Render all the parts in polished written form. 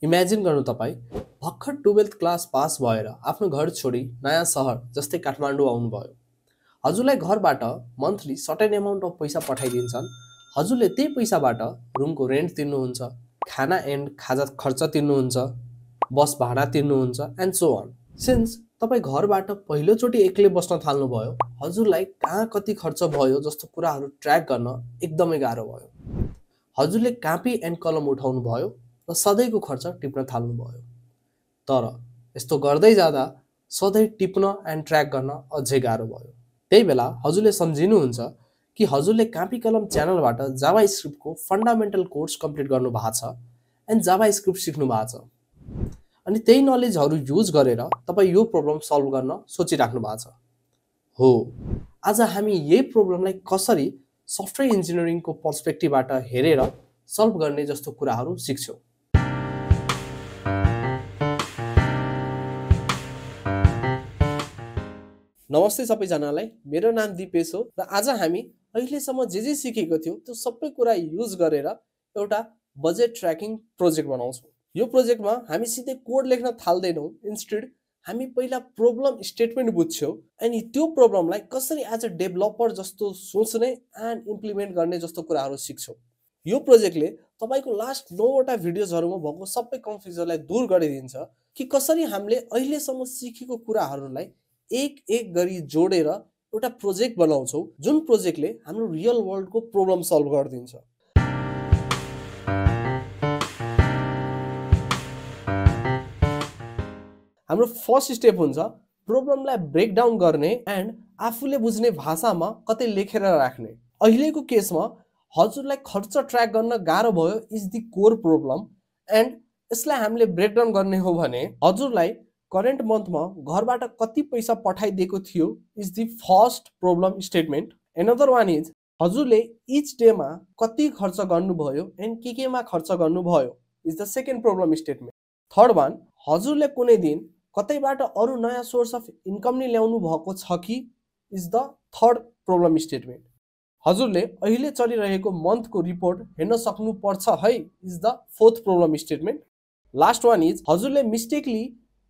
Imagine गर्नु तपाईँ भर्खर 12th क्लास पास भएर आफ्नो घर छोडी नयाँ सहर जस्तै काठमाडौँ आउनुभयो। हजुरलाई घरबाट मन्थली सर्टेन एमाउन्ट अफ पैसा पठाइदिन्छन्। हजुरले त्यही पैसाबाट रुमको रेन्ट तिर्नुहुन्छ, खाना एन्ड खाजा खर्च तिर्नुहुन्छ, बस भाडा तिर्नुहुन्छ एन्ड सो अन। सिन्स तपाईँ घरबाट पहिलोचोटि एक्लै बस्न थाल्नुभयो, हजुरलाई कहाँ कति खर्च भयो जस्तो कुराहरू ट्र्याक गर्न एकदमै गाह्रो भयो। हजुरले कापी एन्ड कलम उठाउनु भयो र सधैँको खर्च टिप्न थाल्नुभयो। तर यस्तो गर्दै जाँदा सधैँ टिप्न एन्ड ट्र्याक गर्न अझै गाह्रो भयो। त्यही बेला हजुरले सम्झिनुहुन्छ कि हजुरले कापी कलम च्यानलबाट जावा स्क्रिप्टको फन्डामेन्टल कोर्स कम्प्लिट गर्नु भएको छ एन्ड जावा स्क्रिप्ट सिक्नु भएको छ। अनि त्यही नलेजहरू युज गरेर तपाईँ यो प्रब्लम सल्भ गर्न सोचिराख्नु भएको छ। हो, आज हामी यही प्रब्लमलाई कसरी सफ्टवेयर इन्जिनियरिङको पर्सपेक्टिभबाट हेरेर सल्भ गर्ने जस्तो कुराहरू सिक्छौँ। नमस्ते सबैजनालाई, मेरो नाम दिपेश हो र आज हामी अहिलेसम्म जे सिकेको थियौँ त्यो सबै कुरा युज गरेर एउटा बजेट ट्र्याकिङ प्रोजेक्ट बनाउँछौँ। यो प्रोजेक्टमा हामी सिधै कोड लेख्न थाल्दैनौँ, इन्स्टेड हामी पहिला प्रब्लम स्टेटमेन्ट बुझ्छौँ अनि त्यो प्रब्लमलाई कसरी एज अ डेभलपर जस्तो सोच्ने एन्ड इम्प्लिमेन्ट गर्ने जस्तो कुराहरू सिक्छौँ। यो प्रोजेक्टले तपाईँको लास्ट 9वटा भिडियोजहरूमा भएको सबै कन्फ्युजनलाई दूर गरिदिन्छ कि कसरी हामीले अहिलेसम्म सिकेको कुराहरूलाई एक एक गरी जोडेर एउटा प्रोजेक्ट बनाउँछौँ, जुन प्रोजेक्टले हाम्रो रियल वर्ल्डको प्रब्लम सल्भ गरिदिन्छ। हाम्रो फर्स्ट स्टेप हुन्छ प्रब्लमलाई ब्रेकडाउन गर्ने एन्ड आफूले बुझ्ने भाषामा कतै लेखेर राख्ने। अहिलेको केसमा हजुरलाई खर्च ट्र्याक गर्न गाह्रो भयो is the core problem and यसलाई हामीले ब्रेकडाउन गर्ने हो भने हजुरलाई करेन्ट मन्थमा घरबाट कति पैसा पठाइदिएको थियो is the first problem statement. Another one is हजुरले इच डेमा कति खर्च गर्नुभयो एन्ड केमा खर्च गर्नुभयो is the second problem statement. Third one, हजुरले कुनै दिन कतैबाट अरू नयाँ सोर्स अफ इन्कम नि ल्याउनु भएको छ कि is the third problem statement. हजुरले अहिले चलिरहेको मन्थको रिपोर्ट हेर्न सक्नुपर्छ है is the fourth problem statement. Last one is हजुरले मिस्टेकली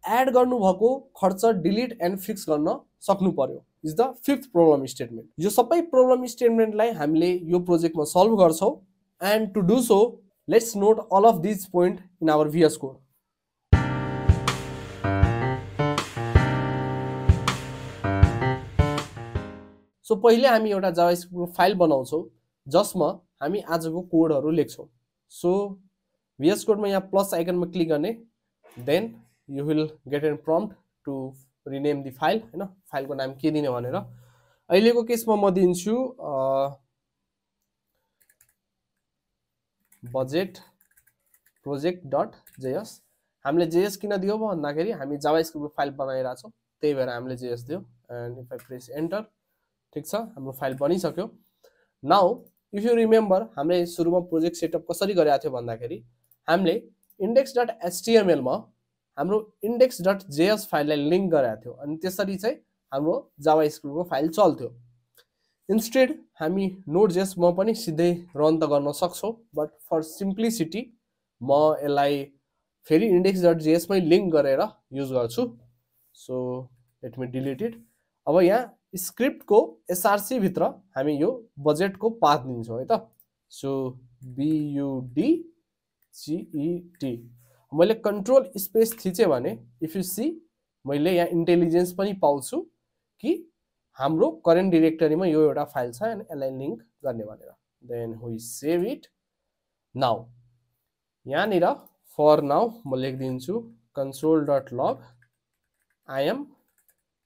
एड गर्नुभएको खर्च डिलिट एन्ड फिक्स गर्न सक्नु पर्यो is the fifth problem statement. यो सबै प्रब्लम स्टेटमेन्टलाई हामीले यो प्रोजेक्टमा सल्भ गर्छौँ and to do so let's note all of these point in our VS code. So पहिले हामी एउटा जावास्क्रिप्टको फाइल बनाउँछौँ जसमा हामी आजको कोडहरू लेख्छौँ। सो VS कोडमा यहाँ प्लस आइकनमा क्लिक गर्ने, then you will get a prompt to rename the file, हैन, फाइलको नाम के दिने भनेर। अहिलेको केसमा म दिन्छु budget project.js। हामीले JS किन दियो भन्दाखेरि हामी जावास्क्रिप्टको फाइल बनाइरहेको छौँ, त्यही भएर हामीले JS दियो। And if I press enter, ठीक छ, हाम्रो फाइल बनिसक्यो। नाउ इफ यु रिमेम्बर हामीले सुरुमा प्रोजेक्ट सेटअप कसरी गरेका थियो भन्दाखेरि हामीले index.html मा हाम्रो index.js फाइललाई लिङ्क गरेका थियौँ अनि त्यसरी चाहिँ हाम्रो जावास्क्रिप्टको फाइल चल्थ्यो। इन्स्टेड हामी नोड.js मा पनि सिधै रन त गर्न सक्छौँ, बट फर सिम्प्लिसिटी म यसलाई फेरि index.js मै लिङ्क गरेर युज गर्छु। So let me delete it. अब यहाँ स्क्रिप्टको SRC भित्र हामी यो बजेटको पाथ दिन्छौँ है त। So BUDGET। मैले कन्ट्रोल स्पेस थिचेँ भने इफ यु सी मैले यहाँ इन्टेलिजेन्स पनि पाउँछु कि हाम्रो करेन्ट डिरेक्टरीमा यो एउटा फाइल छ एन्ड यसलाई लिङ्क गर्ने भनेर। Then we save it. Now यहाँनिर फर नाउ म लेखिदिन्छु console.log I am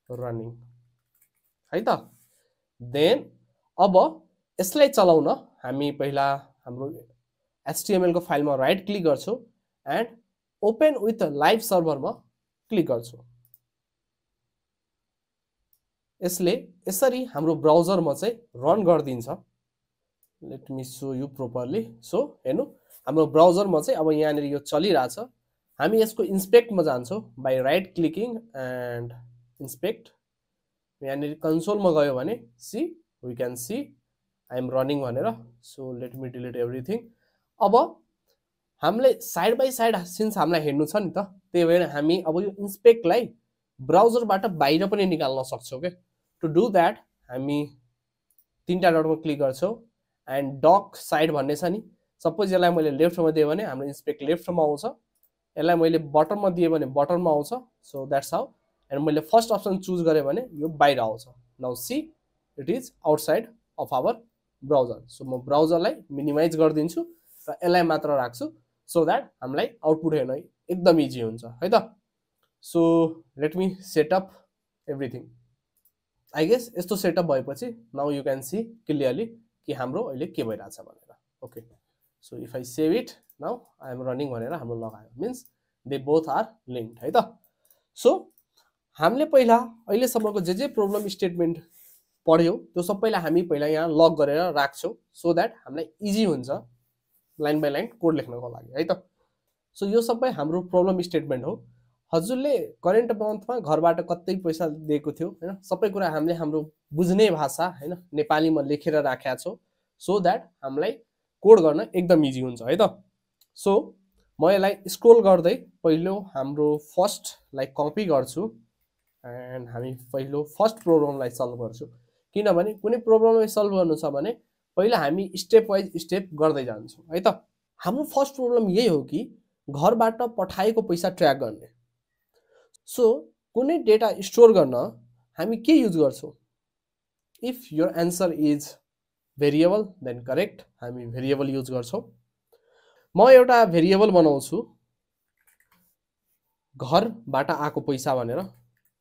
running है त। देन अब यसलाई चलाउन हामी पहिला हाम्रो HTML को फाइलमा राइट क्लिक गर्छौँ एन्ड ओपन विथ लाइभ सर्भरमा क्लिक गर्छौँ। यसले यसरी हाम्रो ब्राउजरमा चाहिँ रन गरिदिन्छ। Let me show you properly. So हेर्नु हाम्रो ब्राउजरमा चाहिँ अब यहाँनिर यो चलिरहेछ। हामी यसको इन्स्पेक्टमा जान्छौँ by right clicking and inspect. यहाँनिर कन्सोलमा गयो भने see we can see I am running भनेर। So let me delete everything. अब हामीले साइड बाई साइड सिन्स हामीलाई हेर्नु छ नि त, त्यही भएर हामी अब यो इन्सपेक्टलाई ब्राउजरबाट बाहिर पनि निकाल्न सक्छौँ के। टु डु द्याट हामी तीनटा डटमा क्लिक गर्छौँ एन्ड डक साइड भन्ने छ नि, सपोज यसलाई मैले लेफ्टमा दिएँ भने हाम्रो इन्सपेक्ट लेफ्टमा आउँछ, यसलाई मैले बटममा दिएँ भने बटममा आउँछ। So that's how. एन्ड मैले फर्स्ट अप्सन चुज गरेँ भने यो बाहिर आउँछ। Now see it is outside of our browser. So म ब्राउजरलाई मिनिमाइज गरिदिन्छु र यसलाई मात्र राख्छु सो द्याट हामीलाई आउटपुट हेर्न एकदम इजी हुन्छ है त। So let me set up everything. I guess यस्तो सेटअप भएपछि now you can see clearly कि हाम्रो अहिले के भइरहेछ भनेर। Okay, so if I save it now I am running भनेर हाम्रो लगायो, means they both are linked है त। सो हामीले पहिला अहिलेसम्मको जे प्रोब्लम स्टेटमेन्ट पढ्यौँ त्यो सबैलाई हामी पहिला यहाँ लग गरेर राख्छौँ सो द्याट हामीलाई इजी हुन्छ लाइन बाई लाइन कोड लेख्नको लागि है त। सो यो सबै हाम्रो प्रब्लम स्टेटमेन्ट हो। हजुरले करेन्ट मन्थमा घरबाट कति पैसा दिएको थियो होइन, सबै कुरा हामीले हाम्रो बुझ्ने भाषा होइन नेपालीमा लेखेर राखेका छौँ सो द्याट हामीलाई कोड गर्न एकदम इजी हुन्छ है त। सो म यसलाई स्क्रोल गर्दै पहिलो हाम्रो फर्स्टलाई कपी गर्छु एन्ड हामी पहिलो फर्स्ट प्रोब्लमलाई सल्भ गर्छु। किनभने कुनै प्रोब्लमलाई सल्भ गर्नु छ भने पहिला हामी स्टेप वाइज स्टेप गर्दै जान्छौँ है त। हाम्रो फर्स्ट प्रोब्लम यही हो कि घरबाट पठाएको पैसा ट्र्याक गर्ने। सो कुनै डेटा स्टोर गर्न हामी के युज गर्छौँ? If your answer is variable then correct, हामी भेरिएबल युज गर्छौँ। म एउटा भेरिएबल बनाउँछु घरबाट आएको पैसा भनेर,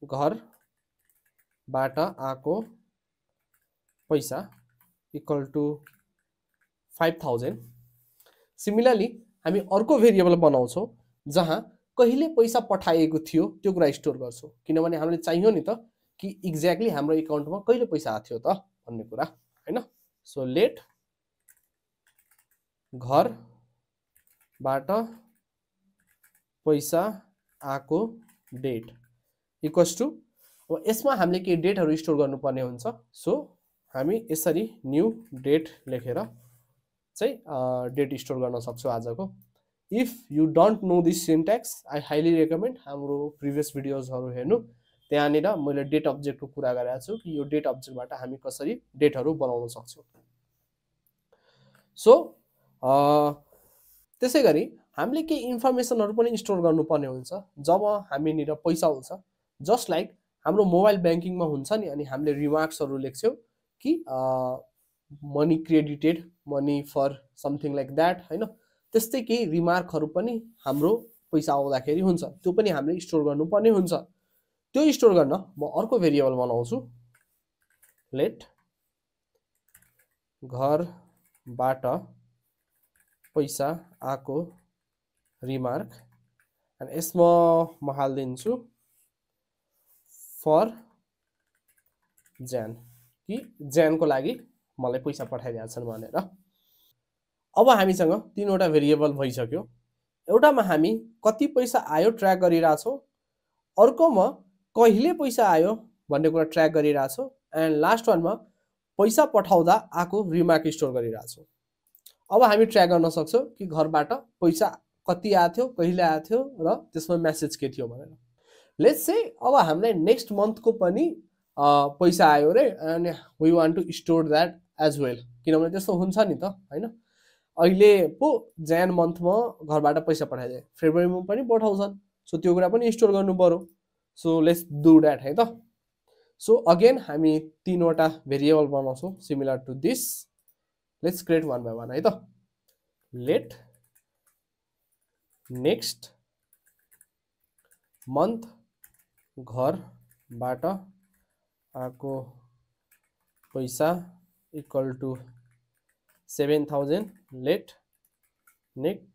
घरबाट आएको पैसा इक्वल टु 5000। सिमिलरली हामी अर्को भेरिएबल बनाउँछौँ जहाँ कहिले पैसा पठाइएको थियो त्यो कुरा स्टोर गर्छौँ, किनभने हामीले चाहियो नि त कि एक्ज्याक्टली हाम्रो एकाउन्टमा कहिले पैसा आएको थियो त भन्ने कुरा होइन। सो लेट घरबाट पैसा आएको डेट इक्वल्स टु, अब यसमा हामीले केही डेटहरू स्टोर गर्नुपर्ने हुन्छ। सो हामी यसरी न्यू डेट लेखेर चाहिँ डेट स्टोर गर्न सक्छौँ आजको। If you don't know this syntax I highly recommend हाम्रो प्रिभियस भिडियोजहरू हेर्नु, त्यहाँनिर मैले डेट अब्जेक्टको कुरा गरेको छु कि यो डेट अब्जेक्टबाट हामी कसरी डेटहरू बनाउन सक्छौँ। सो त्यसै गरी हामीले केही इन्फर्मेसनहरू पनि स्टोर गर्नुपर्ने हुन्छ जब हामीनिर पैसा हुन्छ। जस्ट लाइक हाम्रो मोबाइल ब्याङ्किङमा हुन्छ नि, अनि हामीले रिमार्क्सहरू लेख्छौँ कि money credited, money for something like that होइन, त्यस्तै केही रिमार्कहरू पनि हाम्रो पैसा आउँदाखेरि हुन्छ, त्यो पनि हामीले स्टोर गर्नुपर्ने हुन्छ। त्यो स्टोर गर्न म अर्को भेरिएबल बनाउँछु, लेट घरबाट पैसा आएको रिमार्क अनि यसमा म हालिदिन्छु फर ज्यान, कि ज्यानको लागि मलाई पैसा पठाइदिएका छन् भनेर। अब हामीसँग तीनवटा भेरिएबल भइसक्यो। एउटामा हामी कति पैसा आयो ट्र्याक गरिरहेछौँ, अर्कोमा कहिले पैसा आयो भन्ने कुरा ट्र्याक गरिरहेछौँ, एन्ड लास्ट वानमा पैसा पठाउँदा आएको रिमार्क स्टोर गरिरहेछौँ। अब हामी ट्र्याक गर्न सक्छौँ कि घरबाट पैसा कति आएको थियो, कहिले आएको थियो र त्यसमा मेसेज के थियो भनेर। लेट्स से अब हामीलाई नेक्स्ट मन्थको पनि पैसा आयो रे and we want to store that as well, किनभने त्यस्तो हुन्छ नि त होइन। अहिले पो ज्यान मन्थमा घरबाट पैसा पठाइदिए, फेब्रुअरीमा पनि पठाउँछन्, सो त्यो कुरा पनि स्टोर गर्नु पर्यो। सो लेट्स डु द्याट है त। सो अगेन हामी तीनवटा भेरिएबल बनाउँछौँ similar to this. Let's create one by one है त। लेट नेक्स्ट मन्थ घरबाट आएको पैसा equal to 7000। Let next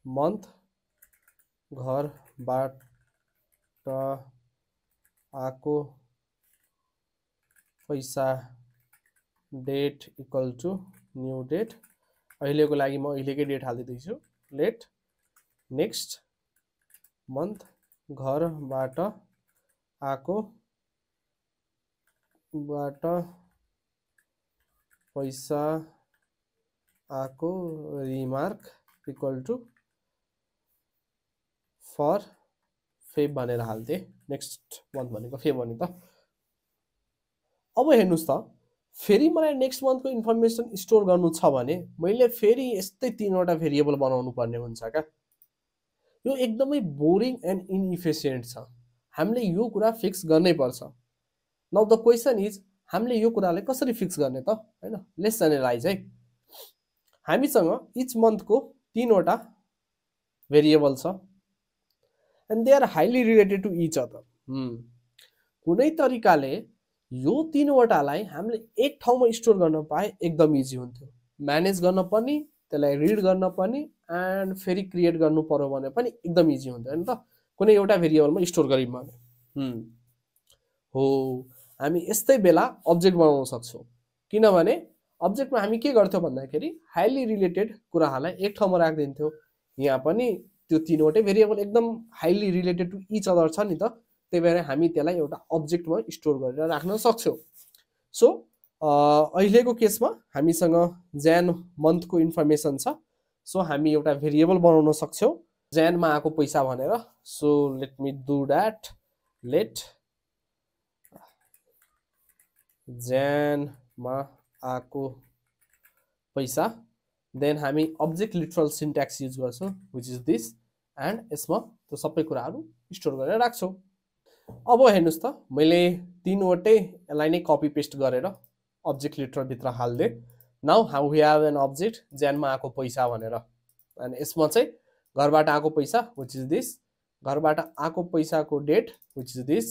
month घरबाट आएको पैसा date equal to new date. अहिलेको लागि म अहिलेकै डेट हालिदिँदैछु। लेट नेक्स्ट मन्थ घरबाट आएको पैसा आको remark equal to for Feb भनेर हाल्थे। नेक्स्ट मन्थ भनेको फेब भने त। अब हेर्नुस् त फेरि मलाई नेक्स्ट मन्थको इन्फर्मेसन स्टोर गर्नु छ भने मैले फेरि यस्तै 3वटा भेरिएबल बनाउनु पर्ने हुन्छ क्या। यो एकदमै बोरिङ एन्ड इनइफिसियन्ट छ। हामीले यो कुरा फिक्स गर्नै पर्छ। नाउ द क्वेसन इज हामीले यो कुरालाई कसरी फिक्स गर्ने त हैन। लेट्स एनालाइज है। हामीसँग इच मन्थको 3वटा भेरिएबल छ and they are highly related to each other. कुनै तरिकाले यो 3वटालाई हामीले एक ठाउँमा स्टोर गर्न पाए एकदम इजी हुन्थ्यो। म्यानेज गर्न पनि, त्यसलाई रिड गर्न पनि एन्ड फेरि क्रिएट गर्नु पर्यो भने पनि एकदम इजी हुन्थ्यो हैन त। कुनै एउटा भेरिएबलमा स्टोर गर्यौँ भने हो हामी यस्तै बेला अब्जेक्ट बनाउन सक्छौँ। किनभने अब्जेक्टमा हामी के गर्थ्यौँ भन्दाखेरि हाइली रिलेटेड कुराहरूलाई एक ठाउँमा राखिदिन्थ्यौँ। यहाँ पनि त्यो 3वटै भेरिएबल एकदम highly related to each other छ नि त, त्यही भएर हामी त्यसलाई एउटा अब्जेक्टमा स्टोर गरेर राख्न सक्छौँ। सो अहिलेको केसमा हामीसँग ज्यान मन्थको इन्फर्मेसन छ। सो हामी एउटा भेरिएबल बनाउन सक्छौँ ज्यानमा आएको पैसा भनेर। So let me do that. Let ज्यानमा आएको पैसा, देन हामी अब्जेक्ट लिटरल सिन्ट्याक्स युज गर्छौँ विच इज दिस एन्ड यसमा त्यो सबै कुराहरू स्टोर गरेर राख्छौँ। अब हेर्नुस् त मैले 3वटै यसलाई नै कपी पेस्ट गरेर अब्जेक्ट लिटरभित्र हाल्दिएँ। Now how we have an object ज्यानमा आएको पैसा भनेर एन्ड यसमा चाहिँ घरबाट आएको पैसा विच इज दिस, घरबाट आएको पैसाको date which is this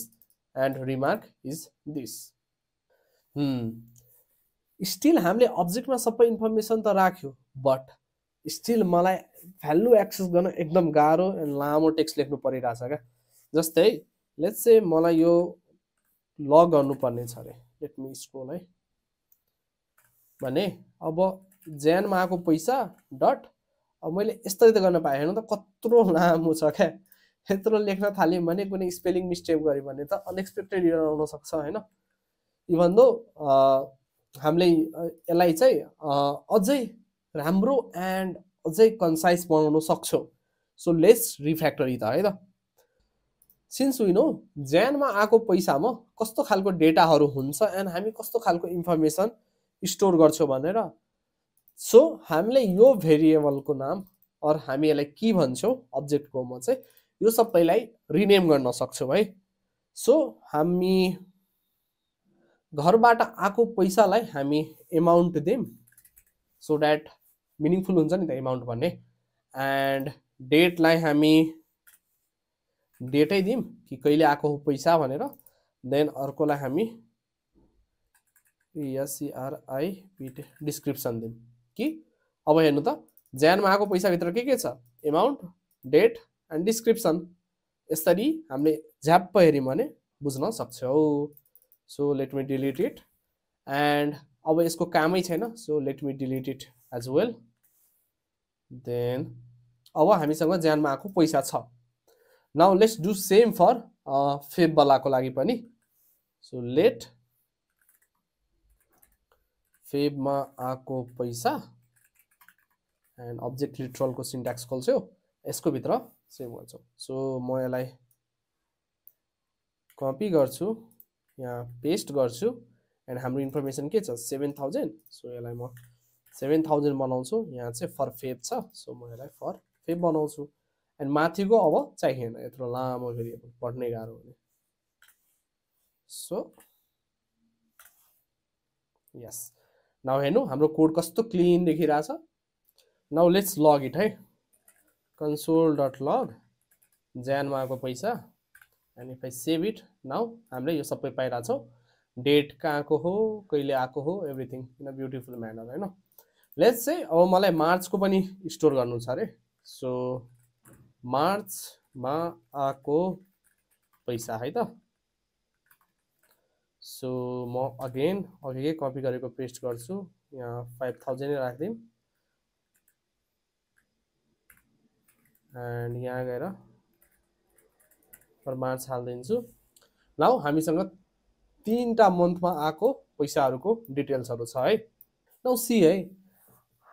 and remark is this. Still हामीले अब्जेक्टमा सबै इन्फर्मेसन त राख्यो बट स्टिल मलाई भ्यालु एक्सेस गर्न एकदम गाह्रो एन्ड लामो टेक्स्ट लेख्नु परिरहेछ क्या। जस्तै लेट्स से मलाई यो लग गर्नुपर्ने छ अरे। लेट मी स्क्रोल है भने अब ज्यानमा आएको पैसा डट अब मैले यस्तै त गर्न पाएँ। हेर्नु त कत्रो लामो छ क्या। यत्रो लेख्न थाल्यौँ भने कुनै स्पेलिङ मिस्टेक गऱ्यो भने त अनएक्सपेक्टेड एरर आउन सक्छ हैन। इभन दो हामीले यसलाई चाहिँ अझै राम्रो एन्ड अझै कन्साइज बनाउन सक्छौँ। सो लेट्स रिफ्याक्टरी त है त। सिन्स वी नो ज्यानमा आएको पैसामा कस्तो खालको डेटाहरू हुन्छ एन्ड हामी कस्तो खालको इन्फर्मेसन स्टोर गर्छौँ भनेर। सो हामीले यो भेरिएबलको नाम अर हामी यसलाई के भन्छौँ अब्जेक्टकोमा चाहिँ यो सबैलाई रिनेम गर्न सक्छौँ है। सो हामी घरबाट आएको पैसालाई हामी एमाउन्ट दिउँ सो द्याट मिनिङफुल हुन्छ नि त एमाउन्ट भन्ने। एन्ड डेटलाई हामी डेटै दिउँ कि कहिले आएको हो पैसा भनेर। देन अर्कोलाई हामी SCRIP डिस्क्रिप्सन दिउँ कि अब हेर्नु त ज्यानमा आएको पैसाभित्र के छ एमाउन्ट, डेट एन्ड डिस्क्रिप्सन। यसरी हामीले झ्याप्प हेऱ्यौँ भने बुझ्न सक्छौँ। So let me delete it and अब यसको कामै छैन। So let me delete it as well. Then अब हामीसँग ज्यानमा आएको पैसा छ। Now let's do same for फेबवालाको लागि पनि। सो लेट फेबमा आएको पैसा एन्ड अब्जेक्ट लिटरलको सिन्ट्याक्स खोल्छौ, यसको भित्र सेभ गर्छौ। सो म यसलाई कपी गर्छु, यहाँ पेस्ट गर्छु एन्ड हाम्रो इन्फर्मेसन के छ 7000। सो यसलाई म 7000 बनाउँछु। यहाँ चाहिँ फर फेब छ। सो म यसलाई फर फेब बनाउँछु एन्ड माथिको अब चाहिएन, यत्रो लामो भेरिएबल पढ्नै गाह्रो हुने। सो यस नाउ हेर्नु हाम्रो कोड कस्तो क्लिन देखिरहेछ। नाउ लेट्स लग इट है। console.log ज्यानमा आएको पैसा and if I save it now हामीले यो सबै पाइरहेछौँ। डेट कहाँको हो, कहिले आएको हो, everything in a beautiful manner हैन। लेट्स चाहिँ अब मलाई मार्चको पनि स्टोर गर्नु छ अरे। सो मार्चमा आएको पैसा है त। सो म अगेन अघि कपी गरेको पेस्ट गर्छु, यहाँ 5000 राख्दिउँ एन्ड यहाँ गएर फर मार्च हालिदिन्छु। नाउ हामीसँग 3टा मन्थमा आएको पैसाहरूको डिटेल्सहरू छ है। नाउ सी है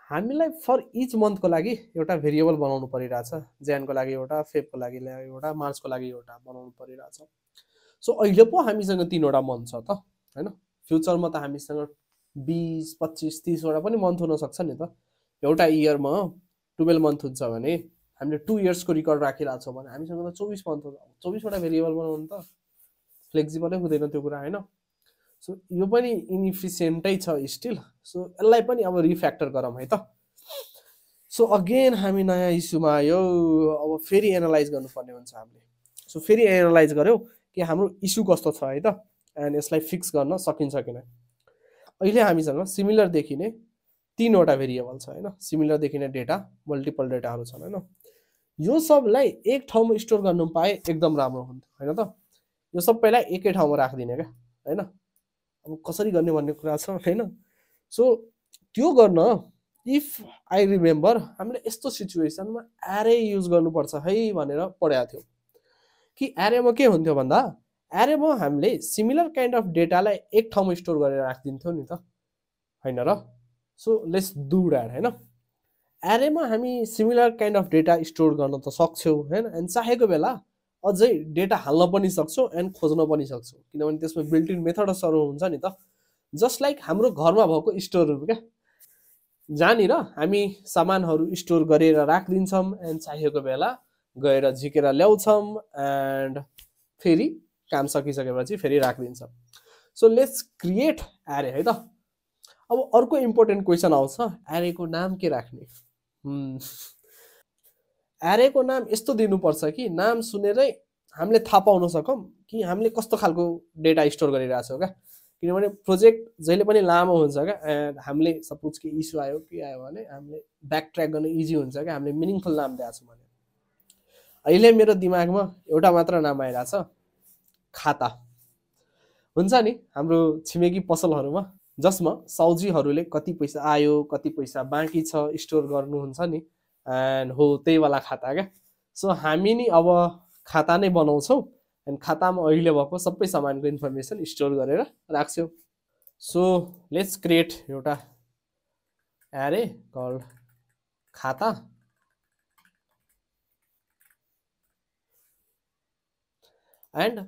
हामीलाई फर इच मन्थको लागि एउटा भेरिएबल बनाउनु परिरहेछ। जनवरीको लागि एउटा, फेब्रुअरीको लागि एउटा, मार्चको लागि एउटा बनाउनु परिरहेछ। सो अहिले पो हामीसँग 3वटा मन्थ छ त हैन। फ्युचरमा त हामीसँग 20, 25, 30वटा पनि मन्थ हुन सक्छ नि त। एउटा इयरमा 12 मन्थ हुन्छ भने हामीले 2 इयर्सको रिकर्ड राखिरहेको छौँ भने हामीसँग त 24 मन्थ हुन्छ। 24वटा भेरिएबल बनाउनु त फ्लेक्सिबलै हुँदैन त्यो कुरा हैन। सो यो पनि इनइफिसियन्टै छ स्टिल। सो यसलाई पनि अब रिफ्याक्टर गरौँ है त। सो अगेन हामी नयाँ इस्युमा आयो। अब फेरि एनालाइज गर्नुपर्ने हुन्छ हामीले। सो फेरि एनालाइज गऱ्यौँ कि हाम्रो इस्यु कस्तो छ है त, एन्ड यसलाई फिक्स गर्न सकिन्छ किन। अहिले हामीसँग सिमिलर देखिने 3वटा भेरिएबल छ हैन। सिमिलर देखिने डेटा, मल्टिपल डेटाहरू छन् हैन। यो सबलाई एक ठाउँमा स्टोर गर्नु पाए एकदम राम्रो हुन्थ्यो हैन त। यो सबैलाई एकै ठाउँमा राखिदिने क्या हैन। अब कसरी गर्ने भन्ने कुरा छ हैन। सो त्यो गर्न इफ आई रिमेम्बर हामीले यस्तो सिचुएसनमा एरे युज गर्नुपर्छ है भनेर पढेको थियो कि एरेमा के हुन्थ्यो भन्दा एरेमा हामीले सिमिलर काइन्ड अफ डेटालाई एक ठाउँमा स्टोर गरेर राखिदिन्थ्यो नि त हैन र। सो लेट्स डु द्याट हैन। एरेमा हामी similar kind of data store गर्न त सक्छौँ हैन, एन्ड चाहेको बेला अझै डेटा हाल्न पनि सक्छौँ एन्ड खोज्न पनि सक्छौँ, किनभने त्यसमा बिल्ट इन मेथडहरू हुन्छ नि त। जस्ट लाइक हाम्रो घरमा भएको स्टोर रुम क्या, जहाँनिर हामी सामानहरू स्टोर गरेर राखिदिन्छौँ एन्ड चाहिएको बेला गएर झिकेर ल्याउँछौँ एन्ड फेरि काम सकिसकेपछि फेरि राखिदिन्छौँ। सो लेट्स क्रिएट एरे है त। अब अर्को इम्पोर्टेन्ट क्वेसन आउँछ, एरेको नाम के राख्ने। एरेको नाम यस्तो दिनुपर्छ कि नाम सुनेरै हामीले थाहा पाउन सकौँ कि हामीले कस्तो खालको डेटा स्टोर गरिरहेछौँ क्या। किनभने प्रोजेक्ट जहिले पनि लामो हुन्छ क्या, एन्ड हामीले सपोज कि इस्यु आयो के आयो भने हामीले ब्याक ट्र्याक गर्न इजी हुन्छ क्या, हामीले मिनिङफुल नाम दिएको छौँ भने। अहिले मेरो दिमागमा एउटा मात्र नाम आइरहेछ, खाता। हुन्छ नि हाम्रो छिमेकी पसलहरूमा जसमा साउजीहरूले कति पैसा आयो कति पैसा बाँकी छ स्टोर गर्नुहुन्छ नि, एन्ड हो त्यही वाला खाता क्या। सो हामी नि अब खाता नै बनाउँछौँ एन्ड खातामा अहिले भएको सबै सामानको इन्फर्मेसन स्टोर गरेर राख्छौँ। सो लेट्स क्रिएट एउटा एरे कल्ड खाता एन्ड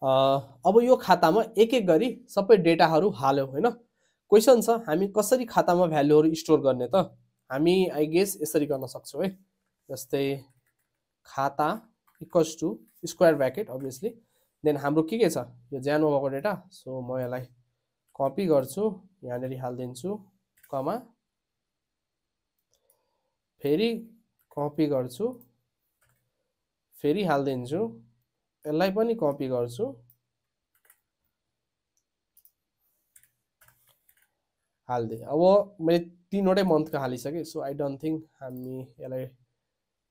अब यो खातामा एक एक गरी सबै डेटाहरू हाल्यौँ होइन। क्वेसन छ हामी कसरी खातामा भ्यालुहरू स्टोर गर्ने त। हामी आई गेस यसरी गर्न सक्छौँ है। जस्तै खाता equals to square bracket obviously, then हाम्रो के छ यो ज्यानमा भएको डेटा। सो म यसलाई कपी गर्छु, यहाँनिर हालिदिन्छु कमा, फेरि कपी गर्छु, फेरि हालिदिन्छु, यसलाई पनि कपी गर्छु, हालिदिएँ। अब मैले 3वटै मन्थको हालिसकेँ। सो आई डोन्ट थिङ्क हामी यसलाई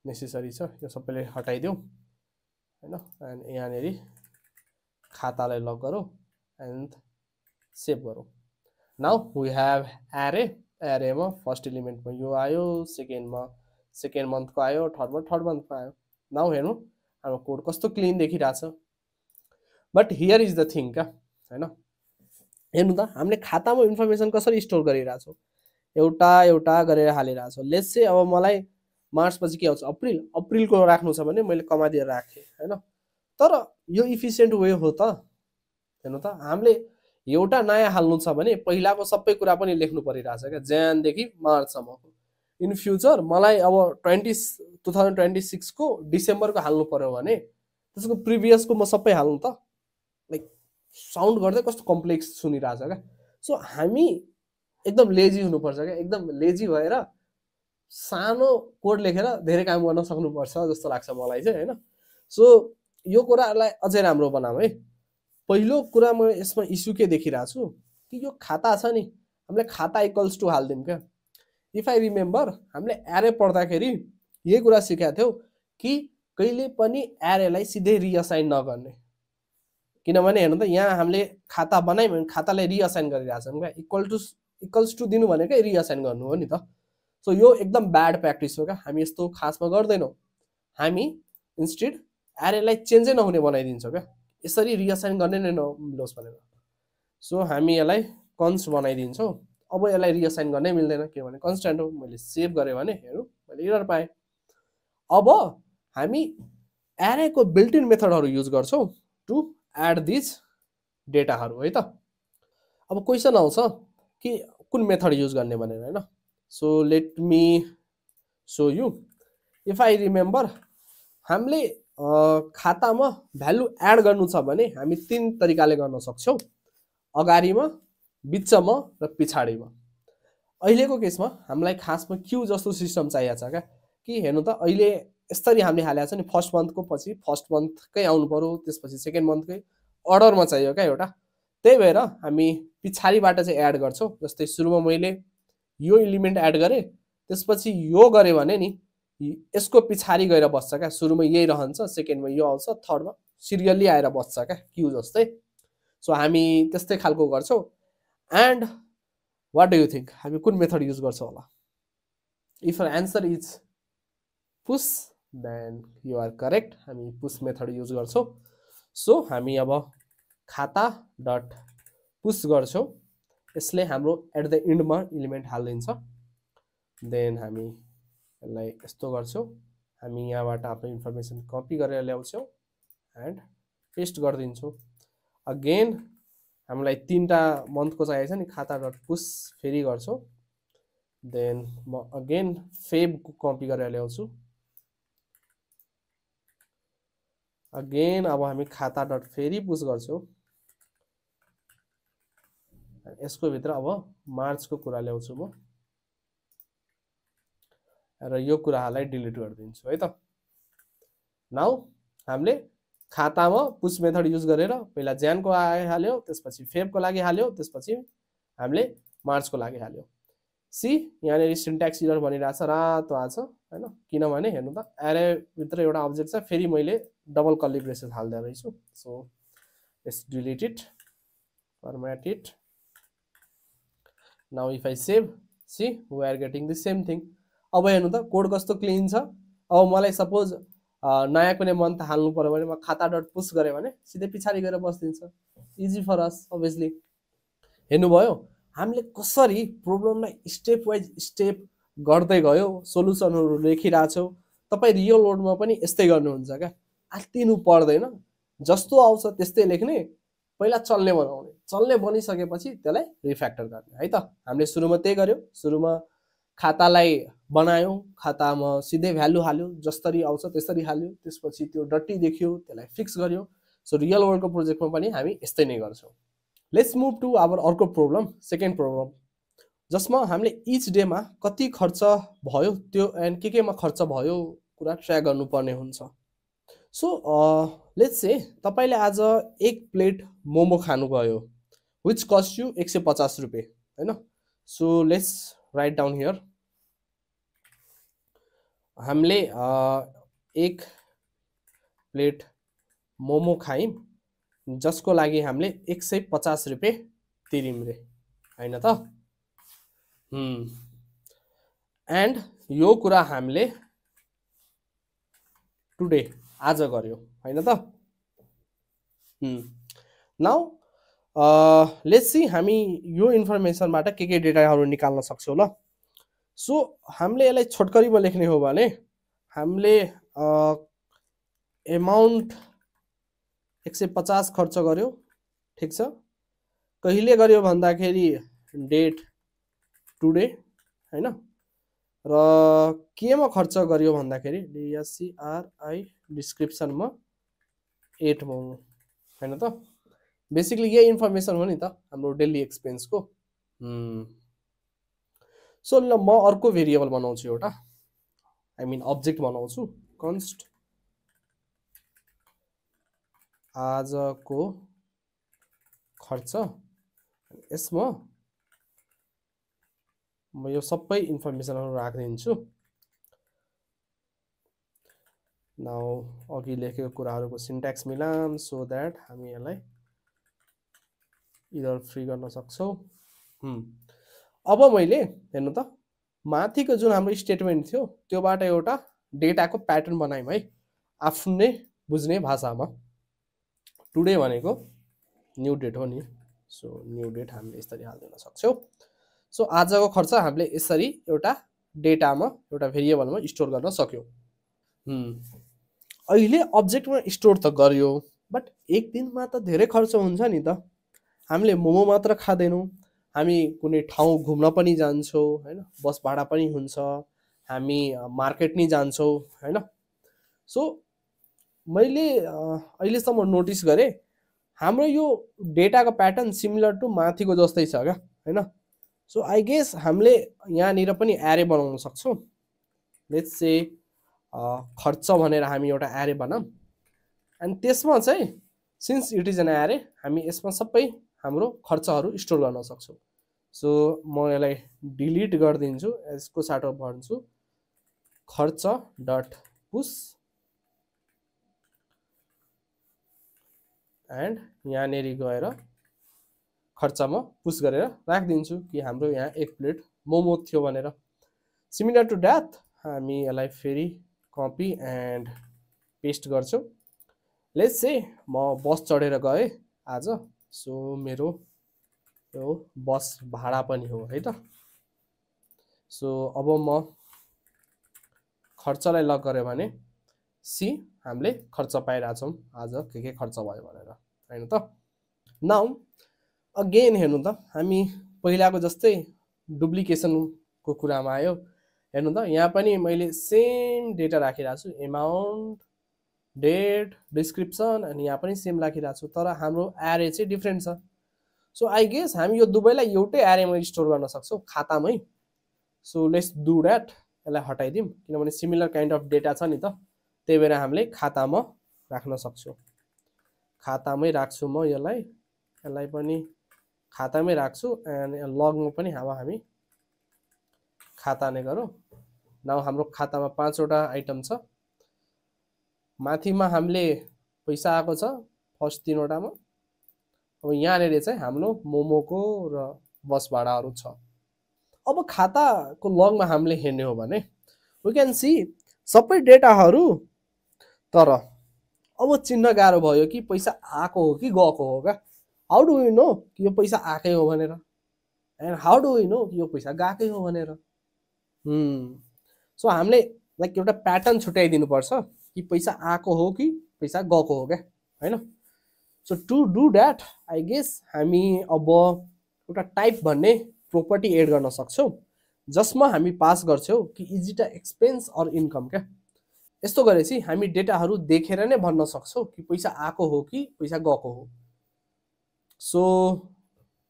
नेसेसरी छ, यो सबैले हटाइदिउँ होइन। एन्ड यहाँनिर खातालाई लक गरौँ एन्ड सेभ गरौँ। नाउ वी हेभ एरे। एरेमा फर्स्ट एलिमेन्टमा यो आयो, सेकेन्ड मन्थको आयो, थर्डमा थर्ड मन्थको आयो। नाउ हेर्नु हाम्रो कोड कस्तो क्लिन देखिरहेछ। But here is the thing क्या होइन। हेर्नु त हामीले खातामा इन्फर्मेसन कसरी स्टोर गरिरहेछौँ, एउटा एउटा गरेर हालिरहेछौँ। लेट्स चाहिँ अब मलाई मार्चपछि के आउँछ अप्रिलको राख्नु छ भने मैले कमा दिएर राखेँ होइन। तर यो इफिसियन्ट वे हो त। हेर्नु त हामीले एउटा नयाँ हाल्नु छ भने पहिलाको सबै कुरा पनि लेख्नु परिरहेछ क्या, जनवरीदेखि मार्चसम्मको। इन फ्युचर मलाई अब 2026 को डिसेम्बरको हाल्नु पर्यो भने त्यसको प्रिभियसको म सबै हाल्नु त लाइक साउन्ड गर्दै कस्तो कम्प्लेक्स सुनिरहेछ क्या। सो हामी एकदम लेजी हुनुपर्छ क्या, एकदम लेजी भएर सानो कोड लेखेर धेरै काम गर्न सक्नुपर्छ जस्तो लाग्छ मलाई चाहिँ होइन। सो यो कुरालाई अझै राम्रो बनाऊ है। पहिलो कुरा म यसमा इस्यु के देखिरहेको छु कि यो खाता छ नि, हामीले खाता इक्वल्स टु हालिदिउँ क्या। इफ आई रिमेम्बर हामीले एरे पढ्दाखेरि यही कुरा सिकाएको थियौँ कि कहिले पनि एरेलाई सिधै रिअसाइन नगर्ने, किनभने हेर्नु त यहाँ हामीले खाता बनायौँ भने खातालाई रिअसाइन गरिरहेछौँ क्या। इक्वल्स टु दिनु भनेकै रिअसाइन गर्नु हो नि त। सो यो एकदम ब्याड प्र्याक्टिस हो क्या, हामी यस्तो खासमा गर्दैनौँ। हामी इन्स्टेड एरेलाई चेन्जै नहुने बनाइदिन्छौँ क्या, यसरी रिअसाइन गर्ने नै नमिलोस् भनेर। सो हामी यसलाई कन्स बनाइदिन्छौँ। अब यसलाई रिअसाइन गर्नै मिल्दैन किनभने कन्स्ट्यान्ट हो। मैले सेभ गरेँ भने हेरौँ मैले एरर पाएँ। अब हामी एरेको बिल्ट इन मेथडहरू युज गर्छौँ टु एड दिस डेटाहरू है त। अब क्वेसन आउँछ कि कुन मेथड युज गर्ने भनेर हैन। So let me show you. If I remember हामीले खातामा भ्यालु एड गर्नु छ भने हामी 3 तरिकाले गर्न सक्छौँ, अगाडिमा, बिचमा र पछाडिमा। अहिलेको केसमा हामीलाई खासमा क्यू जस्तो सिस्टम चाहिएको छ क्या कि हेर्नु त अहिले यसरी हामीले हालेको छ नि फर्स्ट मन्थको पछि फर्स्ट मन्थकै आउनु पर्यो, त्यसपछि सेकेन्ड मन्थकै अर्डरमा चाहियो क्या एउटा। त्यही भएर हामी पछाडिबाट चाहिँ एड गर्छौँ। जस्तै सुरुमा मैले यो एलिमेन्ट एड गरेँ, त्यसपछि यो गरेँ भने नि यसको पछाडि गएर बस्छ क्या। सुरुमा यही रहन्छ, सेकेन्डमा यो आउँछ, थर्डमा सिरियल्ली आएर बस्छ क्या क्यू जस्तै। सो हामी त्यस्तै खालको गर्छौँ। And what do you think हामी कुन मेथड युज गर्छौँ होला? If your answer is push then you are correct, हामी पुस मेथड युज गर्छौँ। सो हामी अब खाता डट पुस गर्छौँ। यसले हाम्रो एट द इन्डमा इलिमेन्ट हालिदिन्छ। देन हामी यसलाई यस्तो गर्छौँ, हामी यहाँबाट आफ्नो इन्फर्मेसन कपी गरेर ल्याउँछौँ एन्ड पेस्ट गरिदिन्छौँ। अगेन हामीलाई 3टा मन्थको चाहिएको छ नि, खाता डट पुस फेरि गर्छौँ। देन म अगेन फेब कपी गरेर ल्याउँछु। अगेन अब हामी खाता डट फेरि पुस गर्छौँ। यसको भित्र अब मार्चको कुरा ल्याउँछु म र यो कुराहरूलाई डिलिट गरिदिन्छु है त। नाउ हामीले खातामा पुस मेथड युज गरेर पहिला ज्यानको लागि हाल्यो, त्यसपछि फेबको लागि हाल्यो, त्यसपछि हामीले मार्चको लागि हाल्यो। सी यहाँनिर सिन्ट्याक्स एरर भनिरहेछ, रातो आछ हैन, किनभने हेर्नु त एरे भित्र एउटा अब्जेक्ट छ, फेरि मैले डबल कर्ली ब्रेसेस हाल्दै रहेछु। So let's delete it, format it. Now if I save, see we are getting the same thing. अब हेर्नु त कोड कस्तो क्लिन छ। अब मलाई सपोज नयाँ कुनै मन्थ हाल्नु पर्यो भने म खाता डट पुस गरेँ भने सिधै पछाडि गएर बस्दिन्छ। Easy for us obviously. हेर्नुभयो हामीले कसरी प्रोब्लमलाई स्टेप वाइज स्टेप गर्दै गयो, सोलुसनहरू लेखिरहेछौँ। तपाईँ रियल वर्ल्डमा पनि यस्तै गर्नुहुन्छ क्या, आत्तिनु पर्दैन, जस्तो आउँछ त्यस्तै लेख्ने, पहिला चल्ने बनाउने, चल्ने बनिसकेपछि त्यसलाई रिफ्याक्टर गर्ने है त। हामीले सुरुमा त्यही गर्यो, सुरुमा खातालाई बनायौँ, खातामा सिधै भ्यालु हाल्यो, जसरी आउँछ त्यसरी हाल्यो, त्यसपछि त्यो डट्टी देखियो त्यसलाई फिक्स गर्यो। सो रियल वर्ल्डको प्रोजेक्टमा पनि हामी यस्तै नै गर्छौँ। लेट्स मुभ टु आवर अर्को प्रब्लम, सेकेन्ड प्रब्लम, जसमा हामीले इच डेमा कति खर्च भयो त्यो एन्ड के केमा खर्च भयो कुरा ट्र्याक गर्नुपर्ने हुन्छ। सो लेट्स से तपाईँले आज 1 प्लेट मोमो खानुभयो, विच कस्ट यु 150 रुपियाँ हैन। So let's write down here. हामीले 1 प्लेट मोमो खायौँ, जसको लागि हामीले 150 रुपियाँ तिर्यौँ रे हैन त। एन्ड यो कुरा हामीले टुडे आज गर्यो हैन त। नाउ लेट्स सी हामी यो इन्फर्मेसनबाट के डेटाहरू निकाल्न सक्छौँ ल। सो हामीले यसलाई छोटकरीमा लेख्ने हो भने हामीले एमाउन्ट 150 खर्च गर्यो, ठिक छ। कहिले गर्यो भन्दाखेरि डेट टुडे हैन, र केमा खर्च गर्यो भन्दाखेरि DSCRI डिस्क्रिप्सनमा 8 मोमो हैन त। बेसिकली यही इन्फर्मेसन हो नि त हाम्रो डेली एक्सपेन्सको। सो ल म अर्को भेरिएबल बनाउँछु एउटा, आई मिन अब्जेक्ट बनाउँछु, कन्स्ट आजको खर्च। यसमा म यो सबै इन्फर्मेसनहरू राखिदिन्छु। नाउ अघि लेखेको कुराहरूको सिन्ट्याक्स मिलाम सो द्याट हामी यसलाई इरर फ्री गर्न सक्छौँ। अब मैले हेर्नु त माथिको जुन हाम्रो स्टेटमेन्ट थियो त्योबाट एउटा डेटाको प्याटर्न बनायौँ है, आफ्नै बुझ्ने भाषामा। टुडे भनेको न्यू डेट हो नि, सो न्यू डेट हामीले यसरी हालिदिन सक्छौँ। सो आजको खर्च हामीले यसरी एउटा डेटामा एउटा भेरिएबलमा स्टोर गर्न सक्यौँ। अहिले अब्जेक्टमा स्टोर त गर्यो, बट एक दिनमा त धेरै खर्च हुन्छ नि त। हामीले मोमो मात्र खाँदैनौँ, हामी कुनै ठाउँ घुम्न पनि जान्छौँ हैन, बस भाडा पनि हुन्छ, हामी मार्केट नि जान्छौँ हैन। सो मैले अहिलेसम्म नोटिस गरेँ हाम्रो यो डेटाको प्याटर्न सिमिलर टु माथिको जस्तै छ क्या हैन। सो आई गेस हामीले यहाँनिर पनि एरे बनाउन सक्छौँ। लेट्स से खर्च भनेर हामी एउटा एरे बनाऊँ, एन्ड त्यसमा चाहिँ since it is an array हामी यसमा सबै हाम्रो खर्चहरू स्टोर गर्न सक्छौँ। सो म यसलाई डिलिट गरिदिन्छु, यसको साटो भन्छु खर्च डट पुस, एन्ड यहाँनिर गएर खर्चमा पुस गरेर राखिदिन्छु कि हाम्रो यहाँ एक प्लेट मोमो थियो भनेर। सिमिलर टु द्याट हामी यसलाई फेरि कपी एन्ड पेस्ट गर्छौँ। लेट्स से म बस चढेर गएँ आज, सो मेरो यो बस भाडा पनि हो है त। सो अब म खर्चलाई लक गरेँ भने सी हामीले खर्च पाइरहेछौँ आज के खर्च भयो भनेर हैन त। नाउ अगेन हेर्नु त हामी पहिलाको जस्तै डुप्लिकेसनको कुरामा आयो। हेर्नु त यहाँ पनि मैले सेम डेटा राखिरहेको छु, एमाउन्ट, डेट, डिस्क्रिप्सन, अनि यहाँ पनि सेम राखिरहेको छु, तर हाम्रो एरे चाहिँ डिफ्रेन्ट छ। सो आई गेस हामी यो दुवैलाई एउटै एरेमा स्टोर गर्न सक्छौँ खातामै। So let's do that. यसलाई हटाइदिउँ किनभने सिमिलर काइन्ड अफ डेटा छ नि त, त्यही भएर हामीले खातामा राख्न सक्छौँ। खातामै राख्छु म यसलाई, यसलाई पनि खातामै राख्छु, एन्ड लगमा पनि अब हामी खाता नै गरौँ। नाउ हाम्रो खातामा 5 वटा आइटम छ। माथिमा हामीले पैसा आएको छ फर्स्ट 3 वटामा। अब यहाँनिर चाहिँ हाम्रो मोमोको र बस भाडाहरू छ। अब खाताको लगमा हामीले हेर्ने हो भने वी क्यान सी सबै डेटाहरू, तर अब चिन्न गाह्रो भयो कि पैसा आएको हो कि गएको हो क्या। हाउ डु वी नो कि यो पैसा आएकै हो भनेर, and how do we know कि यो पैसा गएकै हो भनेर। सो हामीले लाइक एउटा प्याटर्न छुट्याइदिनुपर्छ कि पैसा आएको हो कि पैसा गएको हो क्या हैन। So to do that I guess हामी अब एउटा टाइप भन्ने प्रोपर्टी एड गर्न सक्छौँ, जसमा हामी पास गर्छौँ कि is it a expense or income क्या। यस्तो गरेपछि हामी डेटाहरू देखेर नै भन्न सक्छौँ कि पैसा आएको हो कि पैसा गएको हो। सो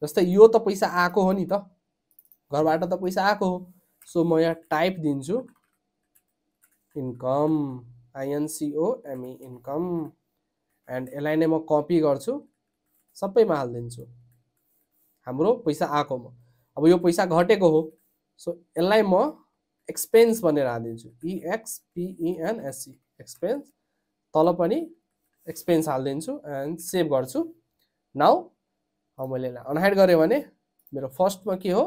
जस्तै यो त पैसा आएको हो नि त, घरबाट त पैसा आएको हो। सो म यहाँ टाइप दिन्छु इन्कम, INCOME इन्कम, एन्ड यसलाई नै म कपी गर्छु, सबैमा हालिदिन्छु हाम्रो पैसा आएकोमा। अब यो पैसा घटेको हो, सो यसलाई म एक्सपेन्स भनेर हालिदिन्छु, EXPENS एक्सपेन्स, तल पनि एक्सपेन्स हालिदिन्छु एन्ड सेभ गर्छु। नाउ अब मैले यसलाई अनहाइड गरेँ भने मेरो फर्स्टमा के हो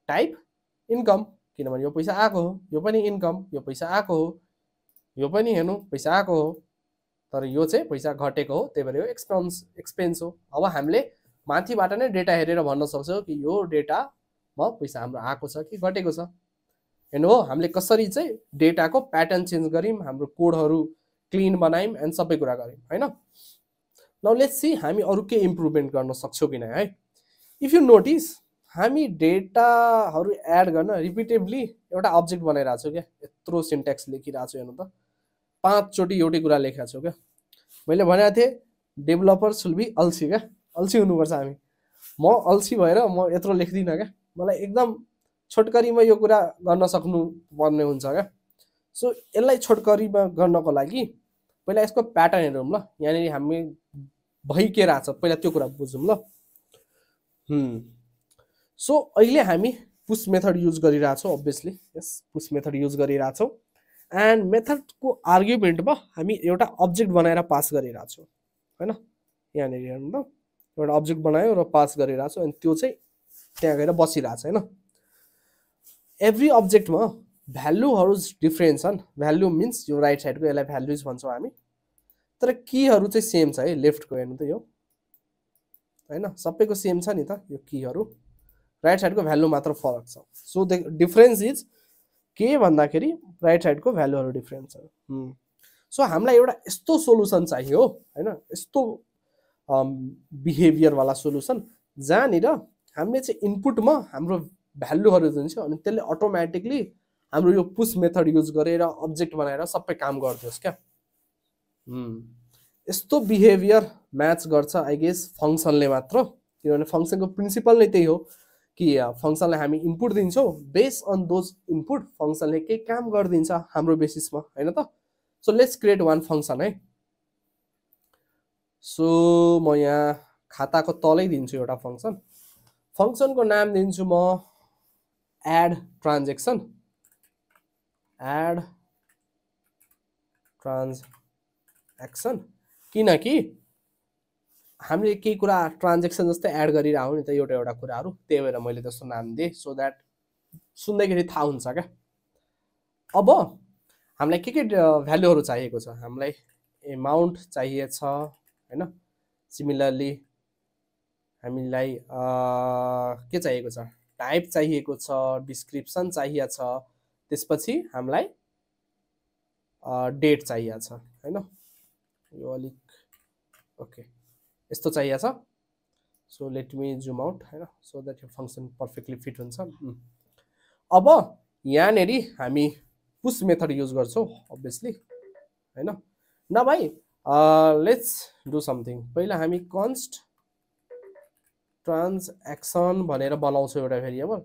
टाइप इन्कम, किनभने यो पैसा आएको हो, यो पनि इन्कम, यो पैसा आएको हो, यो पनि हेर्नु पैसा आएको हो, तर यो चाहिँ पैसा घटेको हो, त्यही भएर यो एक्सपेन्स हो। अब हामीले माथिबाट नै डेटा हेरेर भन्न सक्छौँ कि यो डेटामा पैसा हाम्रो आएको छ कि घटेको छ। हेर्नु हो हामीले कसरी चाहिँ डेटाको प्याटर्न चेन्ज गऱ्यौँ, हाम्रो कोडहरू क्लिन बनायौँ एन्ड सबै कुरा गऱ्यौँ हैन। नाउ लेट्स सी हामी अरू के इम्प्रुभमेन्ट गर्न सक्छौँ कि नै है। इफ यु नोटिस हामी डेटाहरू एड गर्न रिपिटेडली एउटा अब्जेक्ट बनाइरहेको छौँ क्या। यत्रो सिन्ट्याक्स लेखिरहेको छु, हेर्नु त 5 चोटि एउटै कुरा लेखेको छु क्या। मैले भनेको थिएँ डेभलपर सुल बी अल्छी क्या, अल्छी हुनुपर्छ हामी। म अल्छी भएर म यत्रो लेख्दिनँ क्या, मलाई एकदम छोटकरीमा यो कुरा गर्न सक्नु पर्ने हुन्छ क्या। सो यसलाई छोटकरीमा गर्नको लागि पहिला यसको प्याटर्न हेरौँ ल। यहाँनिर हामी भइके रहेछ पहिला त्यो कुरा बुझौँ ल। सो अहिले हामी पुश मेथड युज गरिरहेछौँ, अभियसली यस पुश मेथड युज गरिरहेछौँ, एन्ड मेथडको आर्ग्युमेन्टमा हामी एउटा अब्जेक्ट बनाएर पास गरिरहेछौँ हैन। यहाँनिर हेर्नु त एउटा अब्जेक्ट बनायो र पास गरिरहेछौँ, अनि त्यो चाहिँ त्यहाँ गएर बसिरहेछ हैन। एभ्री अब्जेक्टमा भ्यालुहरू डिफ्रेन्ट छन्। भ्यालु मिन्स यो राइट साइडको, यसलाई भ्यालुज भन्छौँ हामी, तर कीहरू चाहिँ सेम छ है। लेफ्टको हेर्नु त यो हैन, सबैको सेम छ नि त यो कीहरू। राइट साइडको भ्यालु मात्र फरक छ। सो द डिफरेन्स इज के भन्दाखेरि राइट साइडको भ्यालुहरू डिफरेन्ट छ। सो हामीलाई एउटा यस्तो सोलुसन चाहियो हैन, यस्तो बिहेभियरवाला सोलुसन जहाँनिर हामीले चाहिँ इनपुटमा हाम्रो भ्यालुहरू दिन्छ अनि त्यसले अटोमेटिकली हाम्रो यो पुश मेथड युज गरेर अब्जेक्ट बनाएर सबै काम गरिदियोस् क्या। यस्तो बिहेभियर म्याच गर्छ आई गेस फङ्सनले मात्र, किनभने फङ्सनको प्रिन्सिपल नै त्यही हो कि फङ्सनलाई हामी इनपुट दिन्छौँ, बेस्ड अन दोज इनपुट फङ्सनले केही काम गरिदिन्छ हाम्रो बेसिसमा हैन त। So let's create one function है। सो म यहाँ खाताको तलै दिन्छु एउटा फङ्सन, फङ्सनको नाम दिन्छु म एड ट्रान्जेक्सन, एड ट्रान्जेक्सन, किनकि हामीले केही कुरा ट्रान्जेक्सन जस्तै एड गरिरहौँ नि त एउटा एउटा कुराहरू, त्यही भएर मैले त्यस्तो नाम दिएँ सो द्याट सुन्दाखेरि थाहा हुन्छ क्या। अब हामीलाई के भ्यालुहरू चाहिएको छ, हामीलाई एमाउन्ट चाहिएछ हैन, सिमिलरली हामीलाई के चाहिएको छ, टाइप चाहिएको छ, डिस्क्रिप्सन चाहिएको छ, त्यसपछि हामीलाई डेट चाहिएको छ हैन, यो अलिक ओके यस्तो चाहिएको छ। So let me zoom out हैन, सो द्याट यो फङ्सन पर्फेक्टली फिट हुन्छ। अब यहाँनेरि हामी पुश मेथड युज गर्छौँ अभियसली हैन। न भाइ लेट्स डु समथिङ, पहिला हामी कन्स्ट ट्रान्जेक्सन भनेर बनाउँछौँ एउटा भेरिएबल,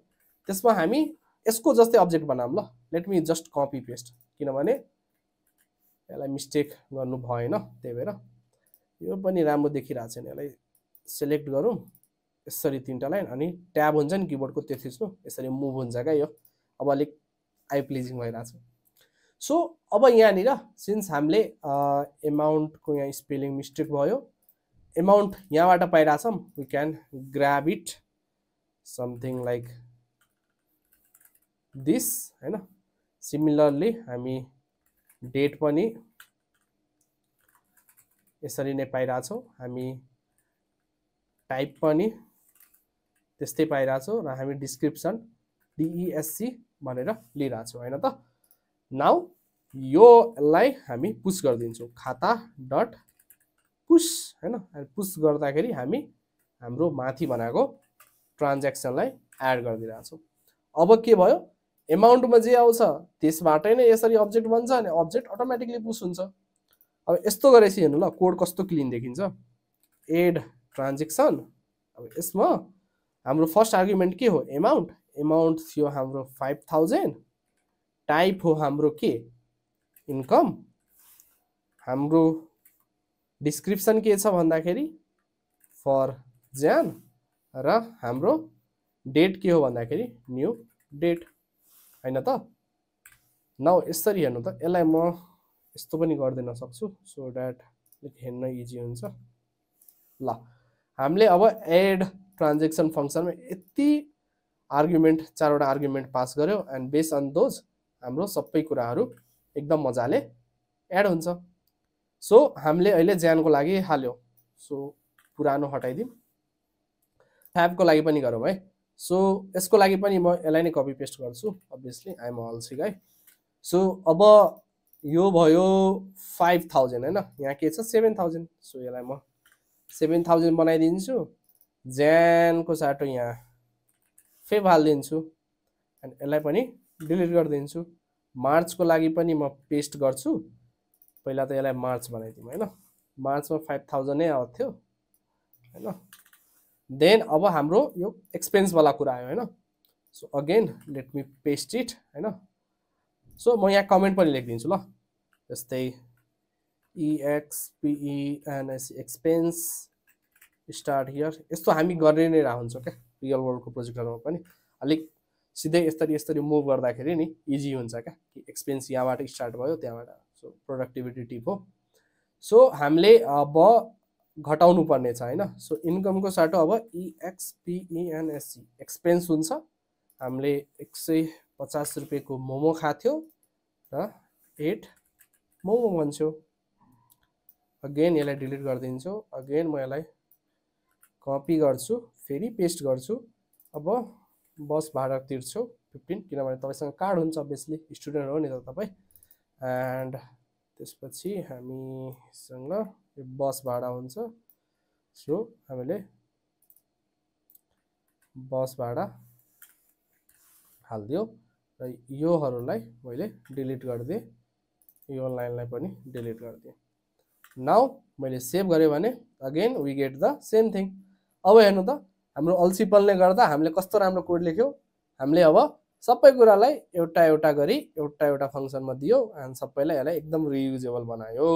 त्यसमा हामी यसको जस्तै अब्जेक्ट बनाऊँ ल। Let me just copy paste, किनभने यसलाई मिस्टेक गर्नु भएन, त्यही भएर यो पनि राम्रो देखिरहेको छैन, यसलाई सेलेक्ट गरौँ यसरी तीनटा लाइन अनि ट्याब हुन्छ नि किबोर्डको त्यो थिच्नु, यसरी मुभ हुन्छ क्या यो, अब अलिक आई प्लिजिङ भइरहेछ। सो अब यहाँनिर सिन्स हामीले एमाउन्टको यहाँ स्पेलिङ मिस्टेक भयो, एमाउन्ट यहाँबाट पाइरहेछौँ, we can grab it something like this हैन। सिमिलरली हामी डेट पनि यसरी नै पाइरहेछौँ, हामी टाइप पनि त्यस्तै पाइरहेछौँ र हामी डिस्क्रिप्सन डिइएससी भनेर लिइरहेछौँ हैन त। नाउ योलाई हामी पुश गरिदिन्छौँ, खाता डट पुश हैन, पुश गर्दाखेरि हामी हाम्रो माथि बनाएको ट्रान्जेक्सनलाई एड गरिदिरहेछौँ। अब के भयो, एमाउन्टमा जे आउँछ त्यसबाटै नै यसरी अब्जेक्ट बन्छ अनि अब्जेक्ट अटोमेटिकली पुश हुन्छ। अब यस्तो गरेपछि हेर्नु ल कोड कस्तो क्लिन देखिन्छ, एड ट्रान्जेक्सन। अब यसमा हाम्रो फर्स्ट आर्गुमेन्ट के हो, एमाउन्ट, एमाउन्ट थियो हाम्रो 5000, टाइप हो हाम्रो के इन्कम, हाम्रो डिस्क्रिप्सन के छ भन्दाखेरि फर ज्यान, र हाम्रो डेट के हो भन्दाखेरि न्यू डेट हैन त। नाउ यसरी हेर्नु त, यसलाई म यस्तो पनि गरिदिन सक्छु सो द्याट हेर्न इजी हुन्छ। ल हामीले अब एड ट्रान्जेक्सन फङ्सनमा यति आर्गुमेन्ट, चारवटा आर्गुमेन्ट पास गर्यो एन्ड बेस्ड अन दोज हाम्रो सबै कुराहरू एकदम मजाले एड हुन्छ। सो हामीले अहिले ज्यानको लागि हाल्यो, सो पुरानो हटाइदिउँ, ट्याबको लागि पनि गरौँ है। सो यसको लागि पनि म यसलाई नै कपी पेस्ट गर्छु, obviously I am lazy guy. सो अब यो भयो 5000 हैन, यहाँ के छ 7000, सो यसलाई म 7000 बनाइदिन्छु, ज्यानको साटो यहाँ फेभ हालिदिन्छु एन्ड यसलाई पनि डिलिट गरिदिन्छु। मार्चको लागि पनि म पेस्ट गर्छु, पहिला त यसलाई मार्च बनाइदिउँ हैन, मार्चमा 5000 नै आउँथ्यो हैन। देन अब हाम्रो यो एक्सपेन्सवाला कुरा आयो हैन, so again let me paste it हैन। सो म यहाँ कमेन्ट पनि लेखिदिन्छु ल, जस्तै EXPENS एक्सपेन्स स्टार्ट हियर, यस्तो हामी गरेर नै रहन्छौँ क्या रियल वर्ल्डको प्रोजेक्टहरूमा पनि, अलिक सिधै यसरी मुभ गर्दाखेरि नि इजी हुन्छ क्या, कि एक्सपेन्स यहाँबाट स्टार्ट भयो त्यहाँबाट, सो प्रोडक्टिभिटी टिप हो। सो हामीले अब घटाउनु पर्ने छ हैन, सो इन्कमको साटो अब EXPENS एक्सपेन्स हुन्छ, हामीले 150 रुपियाँको मोमो खाथ्यो र 8 मोमो भन्छौँ। अगेन यसलाई डिलिट गरिदिन्छु, अगेन म यसलाई कपी गर्छु, फेरि पेस्ट गर्छु। अब बस भाडा तिर्छु 15 किनभने तपाईसँग कार्ड हुन्छ अभियसली स्टुडेन्ट हो नि त तपाईँ एन्ड त्यसपछि हामीसँग यो बस भाडा हुन्छ सो हामीले बस भाडा हाल्दियो र योहरूलाई मैले डिलिट गरिदिएँ यो लाइनलाई पनि डिलिट गरिदिएँ नाउ मैले सेभ गरेँ भने again we get the same thing अब हेर्नु त हाम्रो अल्छीपनले गर्दा हामीले कस्तो राम्रो कोड लेख्यौँ हामीले अब सबै कुरालाई एउटा एउटा गरी एउटा एउटा फङ्सनमा दियो एन्ड सबैलाई यसलाई एकदम रियुजेबल बनायो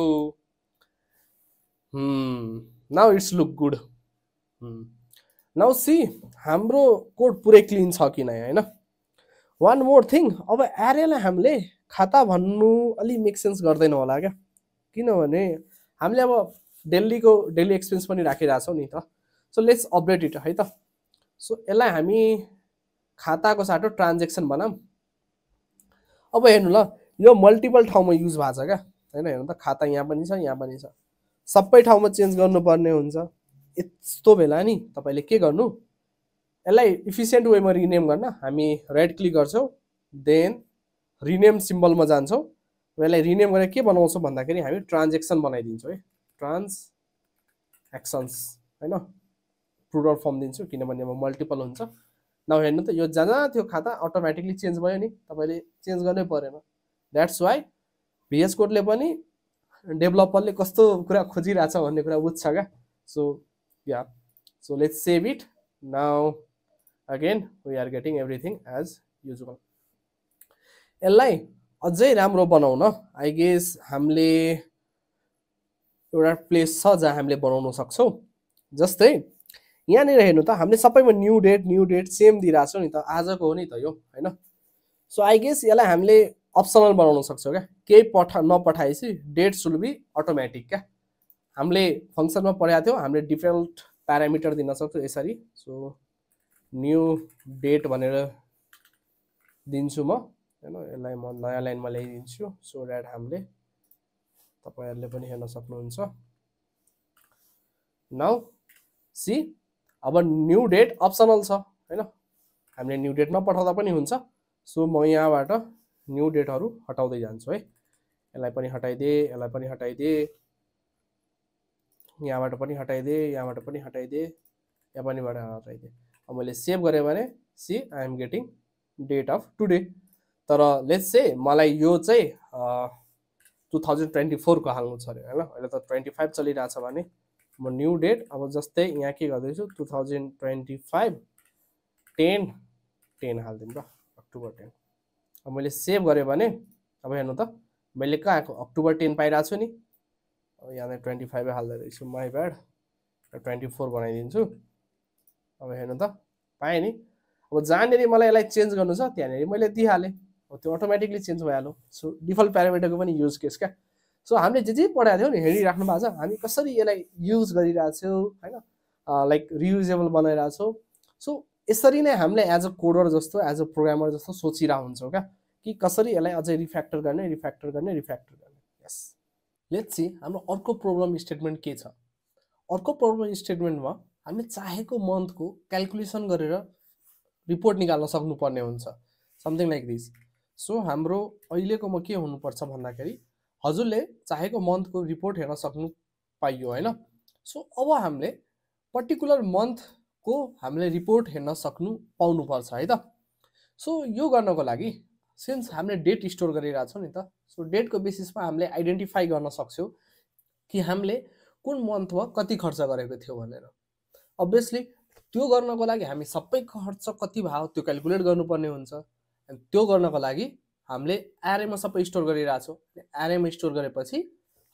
now it's look good now see हाम्रो कोड पुरै क्लिन छ कि नै हैन वान मोर थिङ अब एरेलाई हामीले खाता भन्नु अलि मेक सेन्स गर्दैन होला क्या किनभने हामीले अब डेली एक्सपेन्स पनि राखिरहेछौँ नि त सो लेट्स अपडेट इट है त सो यसलाई हामी खाताको साटो ट्रान्जेक्सन बनाऊँ अब हेर्नु ल यो मल्टिपल ठाउँमा युज भएको छ क्या हैन हेर्नु त खाता यहाँ पनि छ सबै ठाउँमा चेन्ज गर्नुपर्ने हुन्छ यस्तो बेला नि तपाईले के गर्नु यसलाई इफिसिएन्ट वेमा रिनेम गर्न हामी राइट क्लिक गर्छौँ देन रिनेम सिम्बलमा जान्छौँ यसलाई रिनेम गरेर के बनाउँछौँ भन्दाखेरि हामी ट्रान्जेक्सन बनाइदिन्छौँ है ट्रान्जेक्सन्स हैन प्लुरल फर्म दिन्छु किनभने अब मल्टिपल हुन्छ नाउ हेर्नु त यो जहाँ थियो खाता अटोमेटिकली चेन्ज भयो नि तपाईले चेन्ज गर्नै परेन द्याट्स वाइ VS कोडले पनि डेभलपरले कस्तो कुरा खोजिरहेछ भन्ने कुरा बुझ्छ क्या so yeah so let's save it now again we are getting everything as usual यसलाई अझै राम्रो बनाउन आई गेस हामीले एउटा प्लेस छ जहाँ हामीले बनाउन सक्छौँ जस्तै यहाँनिर हेर्नु त हामीले सबैमा न्यू डेट सेम दिइरहेछौँ नि त आजको हो नि त यो हैन सो आई गेस यसलाई हामीले अप्सनल बनाउन सक्छौँ क्या केही नपठाएपछि डेट सुड बी अटोमेटिक क्या हामीले फङ्सनमा पढाएको थियौँ हामीले डिफल्ट प्यारामिटर दिन सक्छौँ यसरी सो न्यू डेट भनेर दिन्छु म हैन यसलाई म नयाँ लाइनमा ल्याइदिन्छु सो द्याट हामीले तपाईहरुले पनि हेर्न सक्नुहुन्छ नाउ सी अब न्यू डेट अप्सनल छ हैन हामीले न्यू डेट नपठाउँदा पनि हुन्छ सो म यहाँबाट न्यू डेटहरु हटाउँदै जान्छु है यसलाई पनि हटाइदिए यसलाई पनि हटाइदिए यहाँबाट पनि हटाइदिए यहाँबाट पनि हटाइदिए यहाँ पनि हटाइदिए अब मैले सेभ गरे भने see I am getting date of today तर लेट्स से मलाई यो चाहिँ 2024 को हाल्नु छ रे हैन अहिले त 25 चलिरहेछ भने म न्यू डेट अब जस्तै यहाँ के गर्दैछु 2025 10 हाल्दिम र अक्टोबर 10 अब मैले सेभ गरे भने अब हेर्नु त मैले कहाँको अक्टोबर 10 पाइरा छु नि अब यहाँ 25 हाल्दै रहेछु माइ ब्याड 24 बनाइदिन्छु अब हेर्नु त पाएँ नि अब जहाँनेरि मलाई यसलाई चेन्ज गर्नु छ त्यहाँनेरि मैले दिइहालेँ त्यो अटोमेटिकली चेन्ज भइहाल्यो सो डिफल्ट प्यारामिटरको पनि युज केस क्या सो हामीले जे पढाएको थियौँ नि हेरिराख्नु भएको छ हामी कसरी यसलाई युज गरिरहेछौँ हैन लाइक रियुजेबल बनाइरहेछौँ सो यसरी नै हामीले एज अ कोडर जस्तो एज अ प्रोग्रामर जस्तो सोचिरहेको हुन्छौँ क्या कि कसरी यसलाई अझै रिफ्याक्टर गर्ने यस लेट्स सी हाम्रो अर्को प्रोग्राम स्टेटमेन्ट के छ अर्को प्रोग्राम स्टेटमेन्टमा हामीले चाहेको मन्थको क्याल्कुलेसन गरेर रिपोर्ट निकाल्न सक्नुपर्ने हुन्छ समथिङ लाइक दिस सो हाम्रो अहिलेकोमा के हुनुपर्छ भन्दाखेरि हजुरले चाहेको मन्थको रिपोर्ट हेर्न सक्नु पाइयो हैन सो अब हामीले पर्टिकुलर मन्थको हामीले रिपोर्ट हेर्न सक्नु पाउनुपर्छ है त सो यो गर्नको लागि सिन्स हामीले डेट स्टोर गरिरहेछौँ नि त सो डेटको बेसिसमा हामीले आइडेन्टिफाई गर्न सक्छौँ कि हामीले कुन मन्थमा कति खर्च गरेको थियो भनेर अभियसली त्यो गर्नको लागि हामी सबै खर्च कति भयो त्यो क्याल्कुलेट गर्नुपर्ने हुन्छ अनि त्यो गर्नको लागि हामीले एरेमा सबै स्टोर गरिरहेछौँ एरेमा स्टोर गरेपछि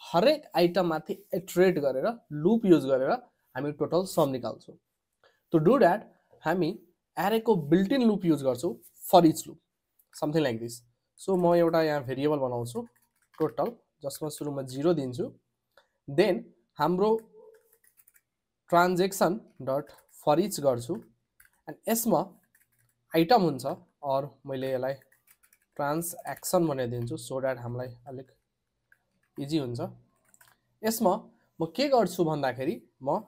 हरेक आइटम माथि इटरेट गरेर लूप युज गरेर हामी टोटल सम निकाल्छौँ टु डु द्याट हामी एरेको बिल्ट इन लूप युज गर्छौँ for each loop something like this so म एउटा यहाँ भेरिएबल बनाउँछु टोटल जसमा सुरुमा 0 दिन्छु देन हाम्रो ट्रान्जेक्सन डट फर इच गर्छु एन्ड यसमा आइटम हुन्छ और मैले यसलाई ट्रान्सएक्सन भनेर दिन्छु सो द्याट हामीलाई अलिक इजी हुन्छ यसमा म के गर्छु भन्दाखेरि म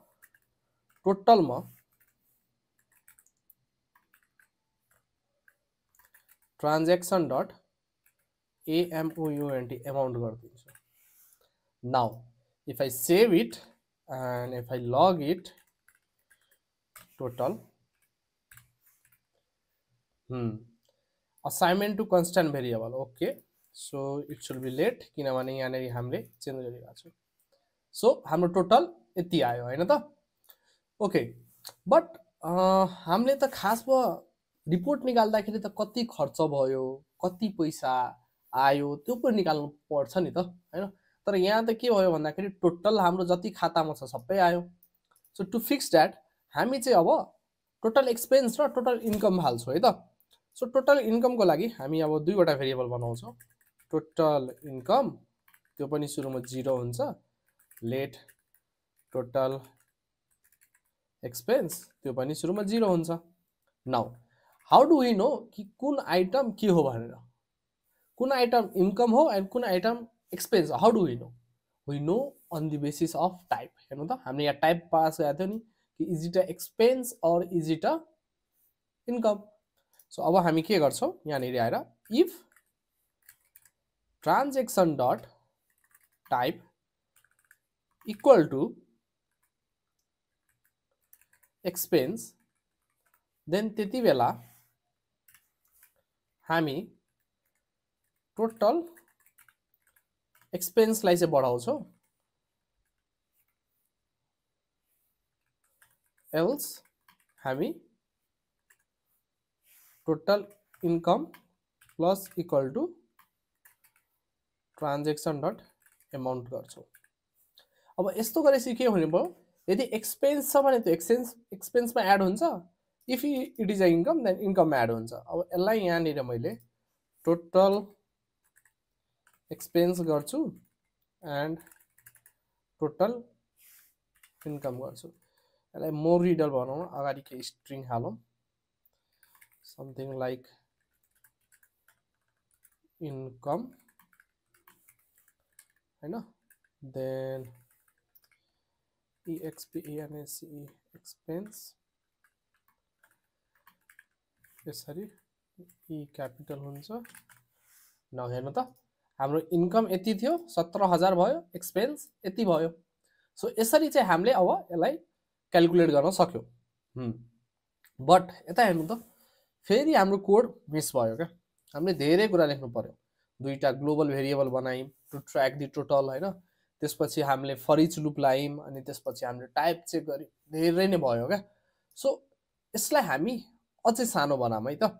टोटलमा ट्रान्जेक्सन डट amount amount गरिदिन्छु. Now if I save it and if I log it total assignment to constant variable, okay, so it should be late किनभने यहाँनेरि हामीले चेन्ज गरिरहेको छु. सो हाम्रो टोटल यति आयो हैन त. ओके, बट हामीले त खासमा रिपोर्ट निकाल्दाखेरि त कति खर्च भयो, कति पैसा आयो त्यो पनि निकाल्नु पर्छ नि त हैन. तर यहाँ त के भयो भन्दाखेरि टोटल हाम्रो जति खातामा छ सबै आयो. सो टु फिक्स दैट हामी चाहिँ अब टोटल एक्सपेन्स र टोटल इन्कम हाल्छौँ है त. सो टोटल इन्कमको लागि हामी अब दुईवटा भेरिएबल बनाउँछौँ. टोटल इन्कम त्यो पनि सुरुमा 0 हुन्छ, लेट टोटल एक्सपेन्स त्यो पनि सुरुमा 0 हुन्छ. Now how do we know कि कुन आइटम के हो भनेर, कुन आइटम इन्कम हो एन्ड कुन item expense. How do we know? We know on the basis of type. हेर्नु त हामीले यहाँ टाइप पास गरेको थियो नि कि is it a expense or is it a income. So अब हामी के गर्छौँ यहाँनिर आएर if transaction dot type equal to expense, then त्यति बेला हामी टोटल एक्सपेन्सलाई चाहिँ बढाउँछौँ. एल्स हामी total income plus equal to transaction dot amount गर्छौँ. अब यस्तो गरेपछि के हुने भयो, यदि एक्सपेन्स छ भने त्यो एक्सपेन्समा एड हुन्छ, if it is a income then इन्कममा एड हुन्छ. अब यसलाई यहाँनिर मैले टोटल एक्सपेन्स गर्छु एन्ड टोटल इन्कम गर्छु. यसलाई मोर रिडर बनाउँ, अगाडि केही स्ट्रिङ हालौँ, समथिङ लाइक इन्कम हैन, देन EXPENSE एक्सपेन्स, यसरी ई क्यापिटल हुन्छ. न हेर्नु त हाम्रो इन्कम यति थियो 17,000 भयो, एक्सपेन्स यति भयो. सो यसरी चाहिँ हामीले अब यसलाई क्याल्कुलेट गर्न सक्यौँ. बट यता हेर्नु त फेरि हाम्रो कोड मिस भयो क्या. हामीले धेरै कुरा लेख्नु पर्यो. दुईटा ग्लोबल भेरिएबल बनायौँ टु ट्र्याक दि टोटल हैन, त्यसपछि हामीले फर इच लुप लायौँ अनि त्यसपछि हामीले टाइप चेक गर्यौँ. धेरै नै भयो क्या. सो यसलाई हामी अझै सानो बनाऊँ है त.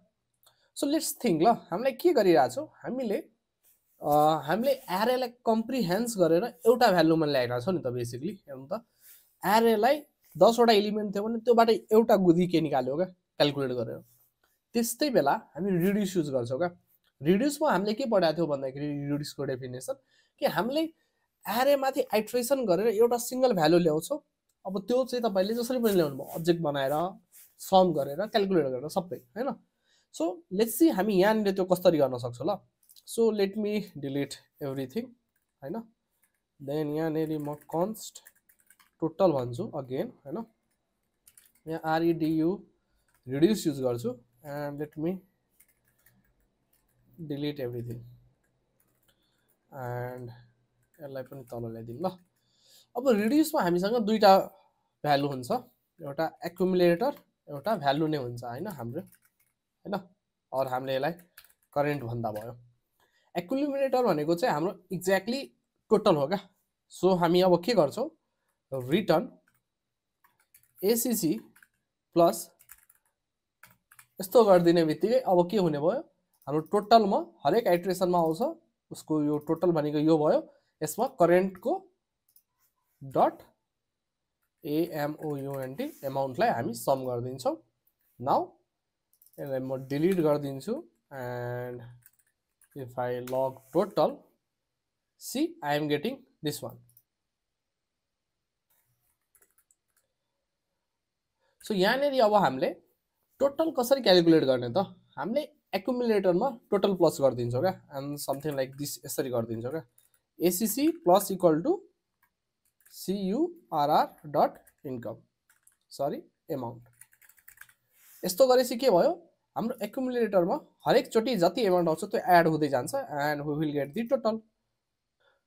सो लेट्स थिङ्क ल, हामीलाई के गरिरहेको छौँ, हामीले एरेलाई कम्प्रिहेन्स गरेर एउटा भ्यालुमा ल्याइरहेको छौँ नि त. बेसिकली हेर्नु त एरेलाई 10 वटा एलिमेन्ट थियो भने त्योबाट एउटा गुदी के निकाल्यो क्या क्याल्कुलेट गरेर. त्यस्तै बेला हामी रिड्युस युज गर्छौँ क्या. रिड्युसमा हामीले के पढाएको थियो भन्दाखेरि रिड्युसको डेफिनेसन कि हामीले एरेमाथि आइट्रेसन गरेर एउटा सिङ्गल भ्यालु ल्याउँछौँ. अब त्यो चाहिँ तपाईँले जसरी पनि ल्याउनु भयो, अब्जेक्ट बनाएर सम गरेर क्याल्कुलेट गरेर सबै हैन. सो लेट्स सी हामी यहाँनिर त्यो कसरी गर्न सक्छौँ ल. So let me delete everything हैन, देन यहाँनिर म कन्स्ट टोटल भन्छु अगेन हैन, यहाँ REDU रिड्युस युज गर्छु and late me delete everything and यसलाई पनि तल ल्याइदिउँ ल. अब रिड्युसमा हामीसँग दुईटा भ्यालु हुन्छ, एउटा एक्युमुलेटर एउटा भ्यालु नै हुन्छ हैन हाम्रो हैन, अर हामीले यसलाई करेन्ट भन्दा भयो. एक्युमुलेटर भनेको चाहिँ हाम्रो एक्ज्याक्टली टोटल हो क्या. सो हामी अब के गर्छौँ, रिटर्न ACC प्लस यस्तो गरिदिने बित्तिकै अब के हुने भयो, हाम्रो टोटलमा हरेक आइट्रेसनमा आउँछ उसको यो टोटल भनेको यो भयो. यसमा करेन्टको डट AMOUNT एमाउन्टलाई हामी सम गरिदिन्छौँ. नाउ यसलाई म डिलिट गरिदिन्छु and if I log total, see I am getting this one. So यहाँनिर अब हामीले टोटल कसरी क्याल्कुलेट गर्ने त, हामीले एक्युमुलेटरमा टोटल प्लस गरिदिन्छौँ क्या एन्ड समथिङ लाइक दिस यसरी गरिदिन्छौँ क्या. ACC plus equal to CURR dot income, sorry amount. यस्तो गरेपछि के भयो, हाम्रो एक्युमुलेटरमा हरेक चोटी जति एमाउन्ट आउँछ त्यो एड हुँदै जान्छ and we will get the total.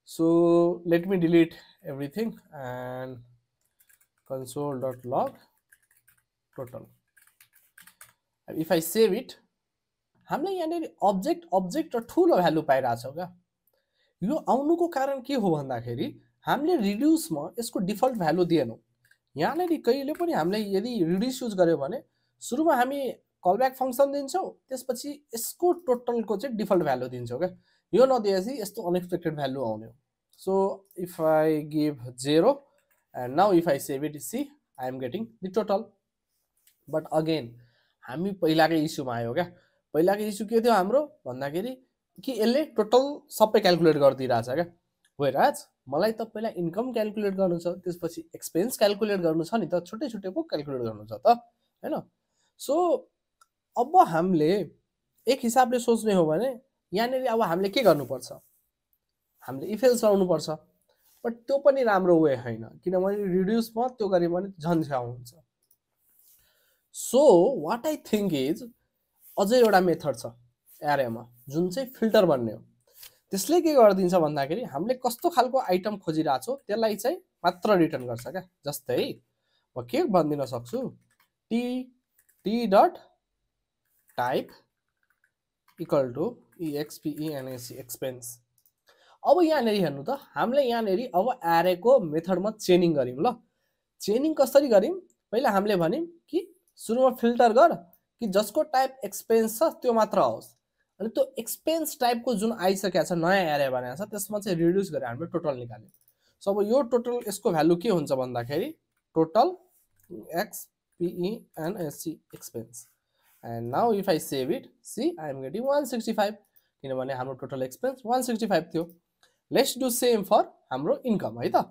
So let me delete everything and console.log total. If I save it, हामीले यहाँनिर अब्जेक्ट र ठुलो भ्यालु पाइरहेछौँ क्या. यो आउनुको कारण के हो भन्दाखेरि हामीले रिड्युसमा यसको डिफल्ट भ्यालु दिएनौँ. यहाँनिर कहिले पनि हामीले यदि रिड्युस युज गर्यो भने सुरुमा हामी कलब्याक फङ्सन दिन्छौँ, त्यसपछि यसको टोटलको चाहिँ डिफल्ट भ्यालु दिन्छौँ क्या. यो नदिएपछि यस्तो अनएक्सपेक्टेड भ्यालु आउने हो. So if I give 0 and now if I save it, see I am getting the total. But again हामी पहिलाकै इस्युमा आयो क्या. पहिलाको इस्यु के थियो हाम्रो भन्दाखेरि कि यसले टोटल सबै क्याल्कुलेट गरिदिइरहेछ क्या. वेयरएज मलाई त पहिला इन्कम क्याल्कुलेट गर्नु छ, त्यसपछि एक्सपेन्स क्याल्कुलेट गर्नु छ नि त, छुट्टै छुट्टै पो क्याल्कुलेट गर्नु छ त हैन. सो अब हामीले एक हिसाबले सोच्ने हो भने यहाँनिर अब हामीले के गर्नुपर्छ, हामीले इफ एल्स लाउनुपर्छ. बट त्यो पनि राम्रो वे होइन, किनभने रिड्युसमा त्यो गऱ्यो भने झन्झ्या हुन्छ. So what I think is अझै एउटा मेथड छ एरेमा जुन चाहिँ फिल्टर भन्ने हो. त्यसले के गरिदिन्छ भन्दाखेरि हामीले कस्तो खालको आइटम खोजिरहेको छौँ त्यसलाई चाहिँ मात्र रिटर्न गर्छ क्या. जस्तै म के भनिदिन सक्छु, T dot type equal to EXPENAC expense. अब यहाँनिर हेर्नु त, हामीले यहाँनिर अब एरेको मेथडमा चेनिङ गऱ्यौँ. ल चेनिङ कसरी गऱ्यौँ, पहिला हामीले भन्यौँ कि सुरुमा फिल्टर गर कि जसको टाइप एक्सपेन्स छ त्यो मात्र आओस्. अनि त्यो एक्सपेन्स टाइपको जुन आइसकेको छ नयाँ एरे बनाएको छ त्यसमा चाहिँ रिड्युस गरेर हामीले टोटल निकाल्यौँ. सो अब यो टोटल यसको भ्यालु के हुन्छ भन्दाखेरि total EXPENAC expense. And now if I save it, see I am getting 165 किनभने हाम्रो टोटल एक्सपेन्स 165 थियो. लेट्स डु सेम फर हाम्रो इन्कम है त.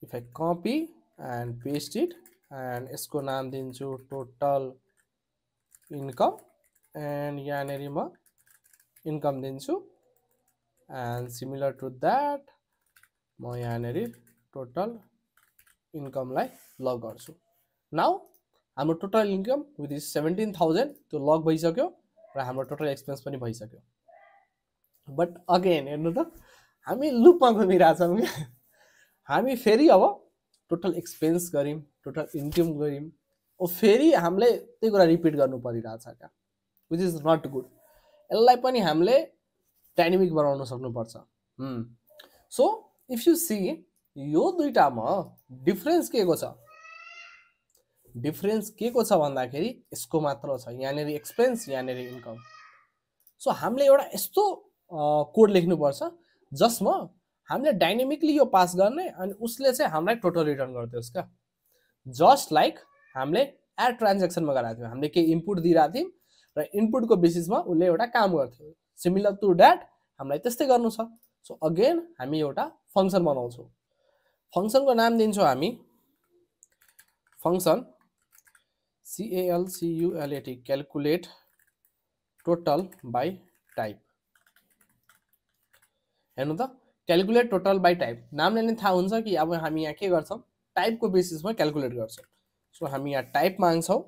If I copy and paste it and यसको नाम दिन्छु टोटल इन्कम एन्ड यहाँनिर म इन्कम दिन्छु एन्ड सिमिलर टु द्याट म यहाँनिर टोटल इन्कमलाई लग गर्छु. नाउ हाम्रो टोटल इन्कम विथ इज 17,000 त्यो लग भइसक्यो र हाम्रो टोटल एक्सपेन्स पनि भइसक्यो. बट अगेन हेर्नु त हामी लुपमा घुमिरहेछौँ क्या. हामी फेरि अब टोटल एक्सपेन्स गऱ्यौँ, टोटल इन्कम गऱ्यौँ, ओ फेरि हामीले त्यही कुरा रिपिट गर्नु परिरहेछ क्या, विच इज नट गुड. यसलाई पनि हामीले डाइनामिक बनाउन सक्नुपर्छ. सो इफ यु सी यो दुईटामा डिफरेन्स के को छ, डिफरेन्स के को छ भन्दाखेरि यसको मात्र छ, यहाँनिर एक्सपेन्स यहाँनिर इन्कम. सो हामीले एउटा यस्तो कोड लेख्नुपर्छ जसमा हामीले डाइनामिकली यो पास गर्ने अनि उसले चाहिँ हामीलाई टोटल रिटर्न गरिदियोस् क्या. जस्ट लाइक हामीले एड ट्रान्जेक्सनमा गराएको थियौँ, हामीले केही इनपुट दिइरहेको थियौँ र इनपुटको बेसिसमा उसले एउटा काम गर्थ्यो. सिमिलर टु द्याट हामीलाई त्यस्तै गर्नु छ. सो अगेन हामी एउटा फङ्सन बनाउँछौँ. फङ्सनको नाम दिन्छौँ हामी function CALCULAT calculate total by type. हेर्नु त क्याल्कुलेट टोटल बाई टाइप नामले नै थाहा हुन्छ कि अब हामी यहाँ के गर्छौँ, टाइपको बेसिसमा क्याल्कुलेट गर्छौँ. सो हामी यहाँ टाइप माग्छौँ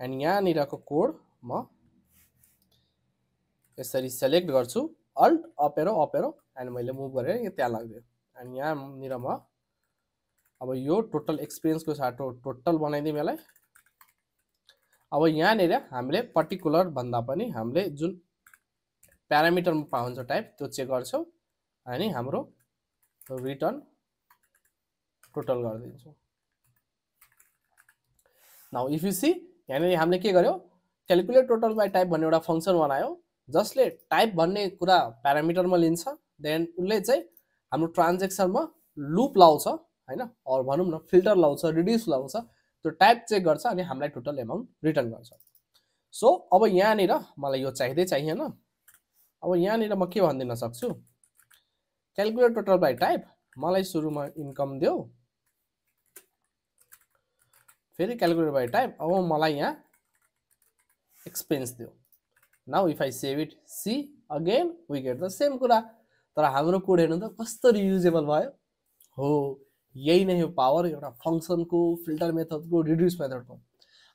एन्ड यहाँनिरको कोड म यसरी सेलेक्ट गर्छु, अल्ट अपेरो एन्ड मैले मुभ गरेर यहाँ त्यहाँ लाग्दियो. एन्ड यहाँनिर म अब यो टोटल एक्सपेन्सको साटो टोटल बनाइदिउँ यसलाई. अब यहाँनिर हामीले पर्टिकुलर भन्दा पनि हामीले जुन प्यारामिटरमा पाउँछ टाइप त्यो चेक गर्छौँ अनि हाम्रो रिटर्न टोटल गरिदिन्छौँ. नाउ इफ यु सी यहाँनिर हामीले के गर्यो, क्याल्कुलेट टोटल बाई टाइप भन्ने एउटा फङ्सन बनायो जसले टाइप भन्ने कुरा प्यारामिटरमा लिन्छ. देन उसले चाहिँ हाम्रो ट्रान्जेक्सनमा लुप लाउँछ होइन, अरू भनौँ न फिल्टर लाउँछ, रिड्युस लाउँछ, त्यो टाइप चेक गर्छ अनि हामीलाई टोटल एमाउन्ट रिटर्न गर्छ. सो अब यहाँनिर मलाई यो चाहिँदै चाहिएन. अब यहाँनिर म के भनिदिन सक्छु, क्याल्कुलेट टोटल बाई टाइप मलाई सुरुमा इन्कम देऊ, फेरि क्याल्कुलेट बाई टाइप अब मलाई यहाँ एक्सपेन्स देऊ. Now if I save it, see again we get the same कुरा. तर हाम्रो कोड हेर्नु त कस्तो रियुजेबल भयो. हो यही नै हो पावर एउटा फङ्सनको, फिल्टर मेथडको, रिड्युस मेथडको.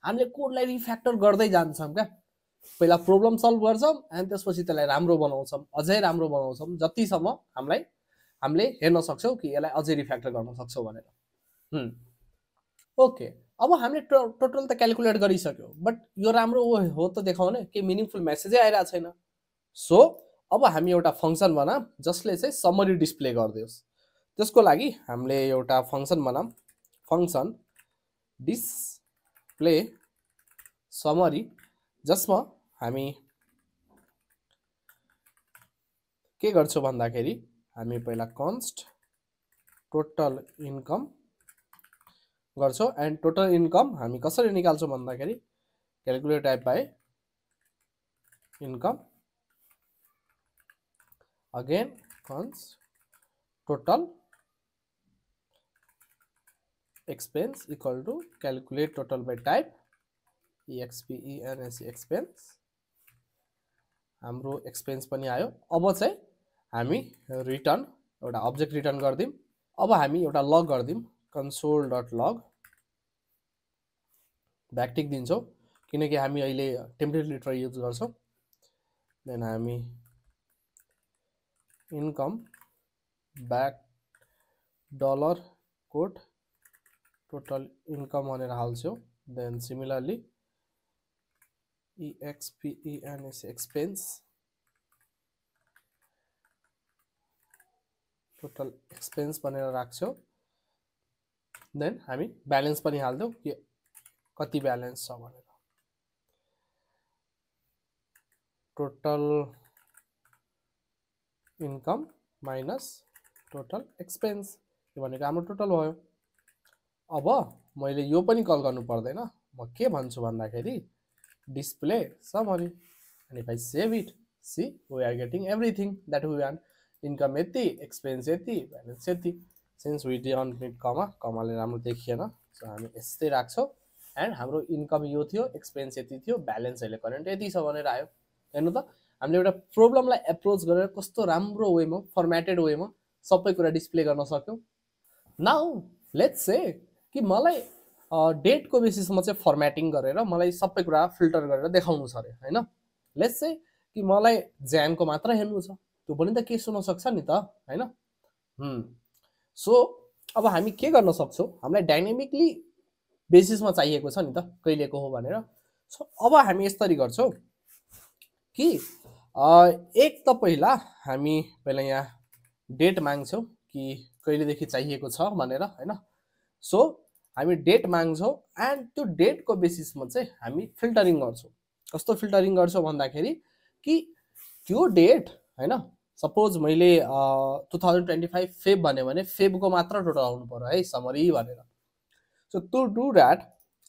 हामीले कोडलाई रिफ्याक्टर गर्दै जान्छौँ क्या पहिला प्रब्लम सल्भ गर्छौँ अनि त्यसपछि त्यसलाई राम्रो बनाउँछौँ अझै राम्रो बनाउँछौँ जतिसम्म हामीले हेर्न सक्छौँ कि यसलाई अझै रिफ्याक्टर गर्न सक्छौँ भनेर ओके अब हामीले टोटल त क्यालकुलेट गरिसक्यो बट यो राम्रो हो त देखाउने के मिनिङफुल मेसेजै आइरहेको छैन सो अब हामी एउटा फङ्सन बनाऊँ जसले चाहिँ समरी डिस्प्ले गरिदियोस् त्यसको लागि हामीले एउटा फङ्सन बनाऊँ फङ्सन डिस्प्ले समरी जसमा हामी के गर्छौँ भन्दाखेरि हामी पहिला कन्स्ट टोटल इन्कम गर्छौँ एन्ड टोटल इन्कम हामी कसरी निकाल्छौँ भन्दाखेरि calculate type by income again const total expense equal to calculate total by type EXPENS expense हाम्रो एक्सपेन्स पनि आयो अब चाहिँ हामी रिटर्न एउटा अब्जेक्ट रिटर्न गर्दियौँ अब हामी एउटा लग गर्दियौँ console डट लग ब्याकटिक दिन्छौँ किनकि हामी अहिले टेम्पलेट लिटर युज गर्छौँ देन हामी income back dollar code total income भनेर हाल्छौँ then similarly EXPENS expense total expense भनेर राख्छौँ देन हामी ब्यालेन्स पनि हाल्छौँ कि कति ब्यालेन्स छ भनेर total income minus total expense यो भनेको हाम्रो टोटल भयो अब मैले यो पनि कल गर्नु पर्दैन म के भन्छु भन्दाखेरि display summary and if I save it see we are getting everything that we want income यति एक्सपेन्स यति ब्यालेन्स यति सिन्स वी डोन्ट निड कमाले राम्रो देखिएन सो हामी यस्तै राख्छौँ एन्ड हाम्रो इन्कम यो थियो एक्सपेन्स यति थियो ब्यालेन्स अहिले करेन्ट यति छ भनेर आयो हेर्नु त हामीले एउटा प्रब्लमलाई एप्रोच गरेर कस्तो राम्रो वेमा फर्मेटेड वेमा सबै कुरा डिस्प्ले गर्न सक्यौँ नाउ लेट्स से कि मलाई डेटको बेसिसमा चाहिँ फर्मेटिङ गरेर मलाई सबै कुरा फिल्टर गरेर देखाउनु छ अरे होइन लेट्स से कि मलाई ज्यानको मात्र हेर्नु छ त्यो पनि त केस हुन सक्छ नि त होइन सो अब हामी के गर्न सक्छौँ हामीलाई डाइनामिकली बेसिसमा चाहिएको छ नि त कहिलेको हो भनेर सो अब हामी यसरी गर्छौँ कि एक त पहिला हामी पहिला यहाँ डेट माग्छौँ कि कहिलेदेखि चाहिएको छ भनेर होइन सो हामी डेट माग्छौँ एन्ड त्यो डेटको बेसिसमा चाहिँ हामी फिल्टरिङ गर्छौँ कस्तो फिल्टरिङ गर्छौँ भन्दाखेरि कि त्यो डेट होइन सपोज मैले 2025 फेब भन्यो भने फेबको मात्र टोटल आउनु पर्यो है समरी भनेर सो टु डु द्याट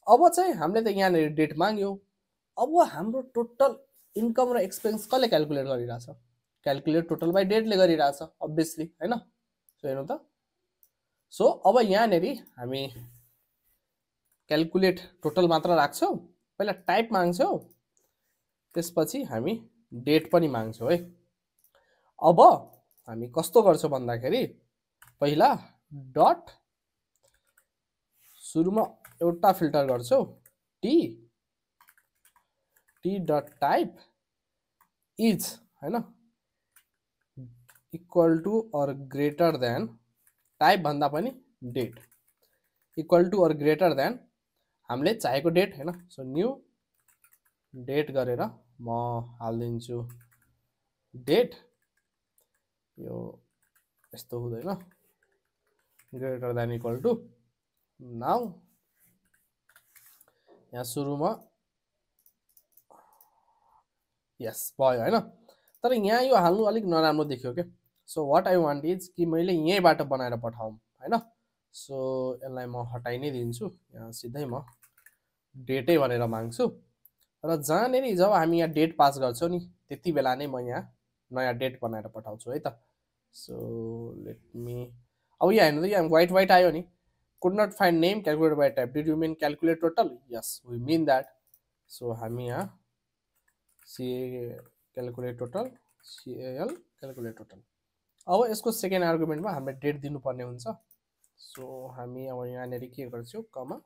अब चाहिँ हामीले त यहाँनिर डेट माग्यो अब हाम्रो टोटल इन्कम र एक्सपेन्स कसले क्यालकुलेट गरिरहेछ क्यालकुलेट टोटल बाई डेटले गरिरहेछ अभियसली होइन सो हेर्नु त सो अब यहाँनिर हामी क्यालकुलेट टोटल मात्र राख्छौँ पहिला टाइप माग्छौँ त्यसपछि हामी डेट पनि माग्छौँ है अब हामी कस्तो गर्छौँ भन्दाखेरि पहिला डट सुरुमा एउटा फिल्टर गर्छौँ टी डट टाइप इज होइन equal to or greater than type भन्दा पनि date equal to or greater than हामीले चाहेको डेट होइन सो न्यू डेट गरेर म हालिदिन्छु डेट यो यस्तो हुँदैन greater than equal to now यहाँ सुरुमा यस भयो होइन तर यहाँ यो हाल्नु अलिक नराम्रो देखियो क्या so what I want is कि मैले यहीँबाट बनाएर पठाउँ होइन सो यसलाई म हटाइ नै दिन्छु यहाँ सिधै म डेटै भनेर माग्छु र जहाँनिर जब हामी यहाँ डेट पास गर्छौँ नि त्यति बेला नै म यहाँ नयाँ डेट बनाएर पठाउँछु है त सो लेट मी अब यहाँ हेर्नु त यहाँ वाइट आयो नि could not find name calculate by type did you mean calculate total yes we mean that so हामी यहाँ CA calculate total CAL calculate total अब यसको सेकेन्ड आर्गुमेन्टमा हामीले डेट दिनुपर्ने हुन्छ सो हामी अब यहाँनिर के गर्छौँ कमा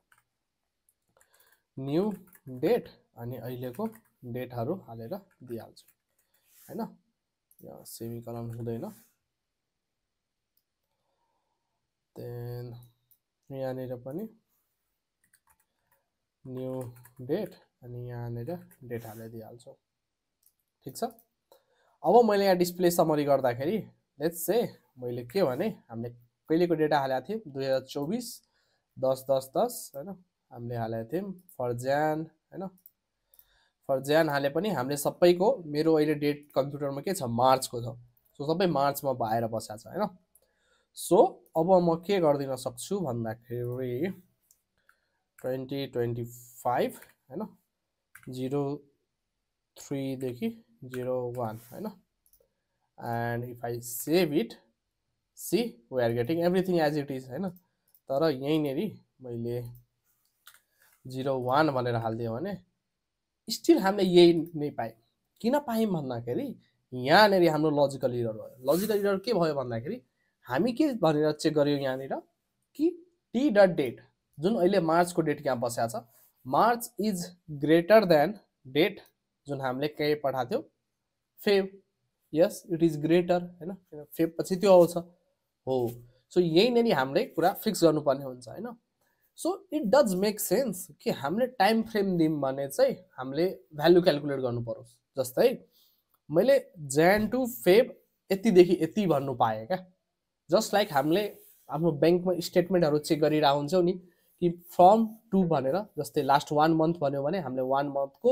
न्यू डेट अनि अहिलेको डेटहरू हालेर दिइहाल्छु हैन। यहाँ सेमिकोलन हुँदैन। देन यहाँनिर पनि न्यू डेट अनि यहाँनिर डेट हालेर दिइहाल्छु। ठिक छ। अब मैले यहाँ डिस्प्ले समरी गर्दाखेरि लेट्स से मैले के भने हामीले कहिलेको डेटा हालेको थियौँ 2024 10/10/10 हैन। हामीले हालेको थियौँ फर ज्यान हैन। फर ज्यान हाले पनि हामीले सबैको मेरो अहिले डेट कम्प्युटरमा के छ मार्चको छ। सो सबै मार्चमा भएर बसेको छ हैन। सो अब म के गर्दिन सक्छु भन्दाखेरि 2025 हैन 03 देखि 01 हैन। and if I save it, see we are getting everything as it is हैन। तर यहीँनेरि मैले 01 भनेर हाल्दिएँ भने स्टिल हामीले यही नै पायौँ। किन पायौँ भन्दाखेरि यहाँनेरि हाम्रो लजिकल इरर भयो। लजिकल इरर के भयो भन्दाखेरि हामी के भनेर चेक गर्यौँ यहाँनिर कि टी डट डेट जुन अहिले मार्चको डेट यहाँ बसेको छ March is greater than date जुन हामीले के पठाएको थियौँ Feb. Yes it is greater हैन। फेब पछि त्यो आउँछ हो। सो यहीँनेरि हामीले कुरा फिक्स गर्नुपर्ने हुन्छ हैन। So it does make sense कि हामीले टाइम फ्रेम दिउँ भने चाहिँ हामीले भ्यालु क्यालकुलेट गर्नु परोस्। जस्तै मैले ज्यान टु फेब यतिदेखि यति भन्नु पाएँ क्या। जस्ट लाइक हामीले आफ्नो ब्याङ्कमा स्टेटमेन्टहरू चेक गरिरहेको हुन्छौँ नि कि फ्रम टु भनेर जस्तै लास्ट 1 मन्थ भन्यो भने हामीले 1 मन्थको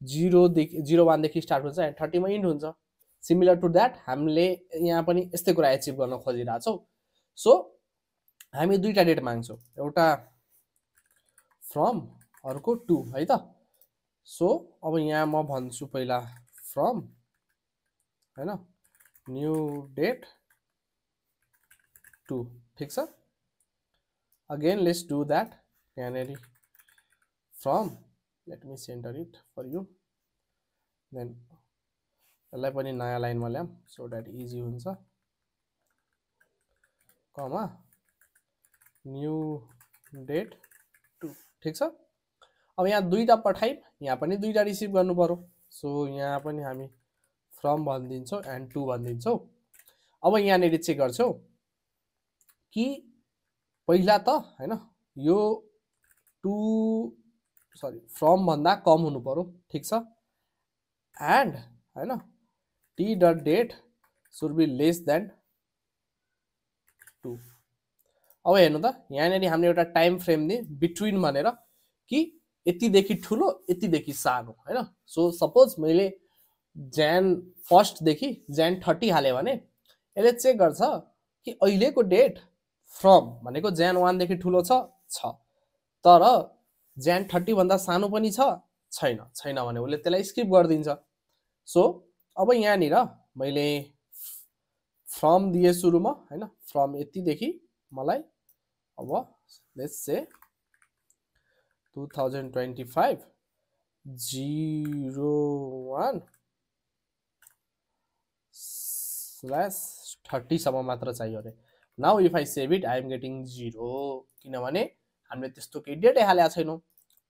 01 देखि स्टार्ट हुन्छ एन्ड 30 मा इन्ड हुन्छ। सिमिलर टु द्याट हामीले यहाँ पनि यस्तै कुरा एचिभ गर्न खोजिरहेको छौँ। सो हामी दुईटा डेट माग्छौँ एउटा फ्रम अर्को टु है त। सो अब यहाँ म भन्छु पहिला फ्रम हैन न्यू डेट टु। ठिक छ। Again let's do that. यहाँनेरि from let me center it for you. Then यसलाई पनि नयाँ लाइनमा ल्याऊँ सो द्याट इजी हुन्छ। Comma new date to. ठिक छ। अब यहाँ दुईटा पठाइम यहाँ पनि दुईटा रिसिभ गर्नु पर्यो। सो यहाँ पनि हामी फ्रम भनिदिन्छौँ एन्ड टु भनिदिन्छौँ। अब यहाँनेरि चेक गर्छौँ कि पहिला त हैन यो टु सरी फ्रम भन्दा कम हुनु पर्यो। ठिक छ। एन्ड हैन T dot date should be less than to. अब हेर्नु त यहाँनेरि हामीले एउटा टाइम फ्रेम दिए बिट्विन भनेर कि यतिदेखि ठुलो यतिदेखि सानो हैन। सो सपोज मैले ज्यान 1 देखि ज्यान 30 हालेँ भने यसले चेक गर्छ कि अहिलेको डेट फ्रम भनेको ज्यान 1 देखि ठुलो छ तर ज्यान 30 भन्दा सानो पनि छैन भने उसले त्यसलाई स्किप गरिदिन्छ। सो अब यहाँनिर मैले फ्रम दिए सुरुमा हैन फ्रम यतिदेखि मलाई अब लेट्स से 2025 01/30 सम्म मात्र चाहियो अरे। Now if I save it I am getting 0 किनभने हामीले त्यस्तो केही डेटै हालेको छैनौँ।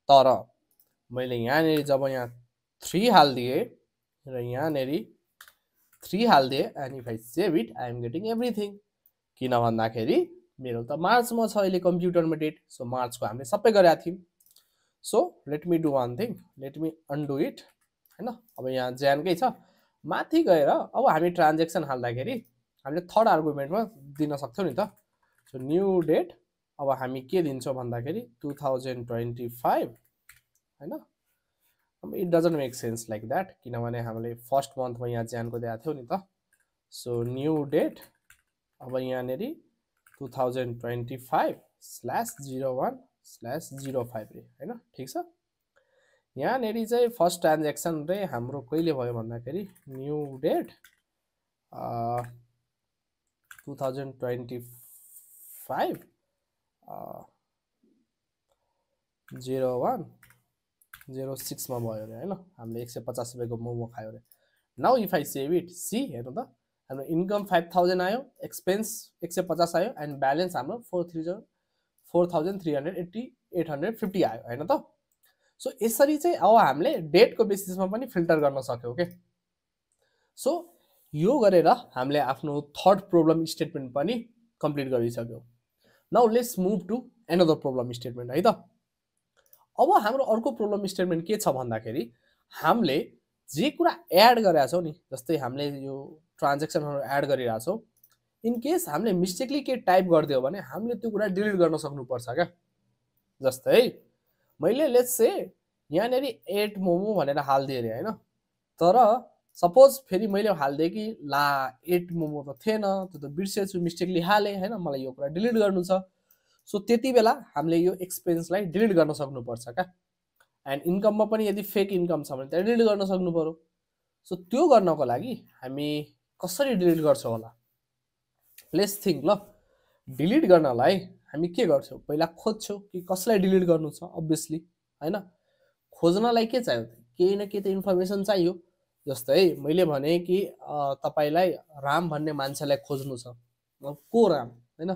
तर मैले यहाँनेरि जब यहाँ 3 हालिदिएँ र यहाँनेरि 3 हालिदिएँ and if I save it I am getting everything. किन भन्दाखेरि मेरो त मार्चमा छ अहिले कम्प्युटरमा डेट। सो मार्चको हामीले सबै गरेका थियौँ। So let me do one thing let me undo it हैन। अब यहाँ ज्यानकै छ माथि गएर अब हामी ट्रान्जेक्सन हाल्दाखेरि हामीले थर्ड आर्गुमेन्टमा दिन सक्छौँ नि त। सो न्यू डेट अब हामी के दिन्छौँ भन्दाखेरि 2025 हैन। अब it doesn't make sense like that किनभने हामीले फर्स्ट मन्थमा यहाँ ज्यानको दिएको थियौँ नि त। सो न्यू डेट अब यहाँनेरि 2025/01/05 रे हैन। ठिक छ। यहाँनेरि चाहिँ फर्स्ट ट्रान्जेक्सन रे हाम्रो कहिले भयो भन्दाखेरि न्यू डेट 2025/01/06 मा भयो अरे हैन। हामीले 150 रुपैयाँको मोमो खायो अरे। Now if I save it see हेर्नु त हाम्रो इन्कम 5000 आयो एक्सपेन्स 150 आयो एन्ड ब्यालेन्स हाम्रो 4380 850 आयो हैन त। सो यसरी चाहिँ अब हामीले डेटको बेसिसमा पनि फिल्टर गर्न सक्यौँ के। सो यो गरेर हामीले आफ्नो थर्ड प्रब्लम स्टेटमेन्ट पनि कम्प्लिट गरिसक्यौँ। Now let's move to another problem statement है त। अब हाम्रो अर्को प्रब्लम स्टेटमेन्ट के छ भन्दाखेरि हामीले जे कुरा एड गरेका छौँ नि, जस्तै हामीले यो ट्रान्जेक्सनहरू एड गरिरहेछौँ, इन केस हामीले मिस्टेकली के टाइप गरिदियो भने हामीले त्यो कुरा डिलिट गर्न सक्नुपर्छ क्या। जस्तै मैले लेट्स से यहाँनिर 8 मोमो भनेर हालिदिएँ अरे होइन, तर सपोज फेरि मैले हालिदिएँ कि ला 8 मोमो त थिएन, त्यो त बिर्सेछु, मिस्टेकली हालेँ होइन, मलाई यो कुरा डिलिट गर्नु छ। सो त्यति बेला हामीले यो एक्सपेन्सलाई डिलिट गर्न सक्नुपर्छ क्या। एन्ड इन्कममा पनि यदि फेक इन्कम छ भने त्यहाँ डिलिट गर्न सक्नु पर्यो। सो त्यो गर्नको लागि हामी कसरी डिलिट गर्छौँ होला, लेट्स थिङ्क ल। डिलिट गर्नलाई हामी के गर्छौँ, पहिला खोज्छौँ कि कसलाई डिलिट गर्नु छ अभियसली होइन। खोज्नलाई के चाहियो, केही न केही त इन्फर्मेसन चाहियो। जस्तै मैले भने कि तपाईँलाई राम भन्ने मान्छेलाई खोज्नु छ, को राम होइन,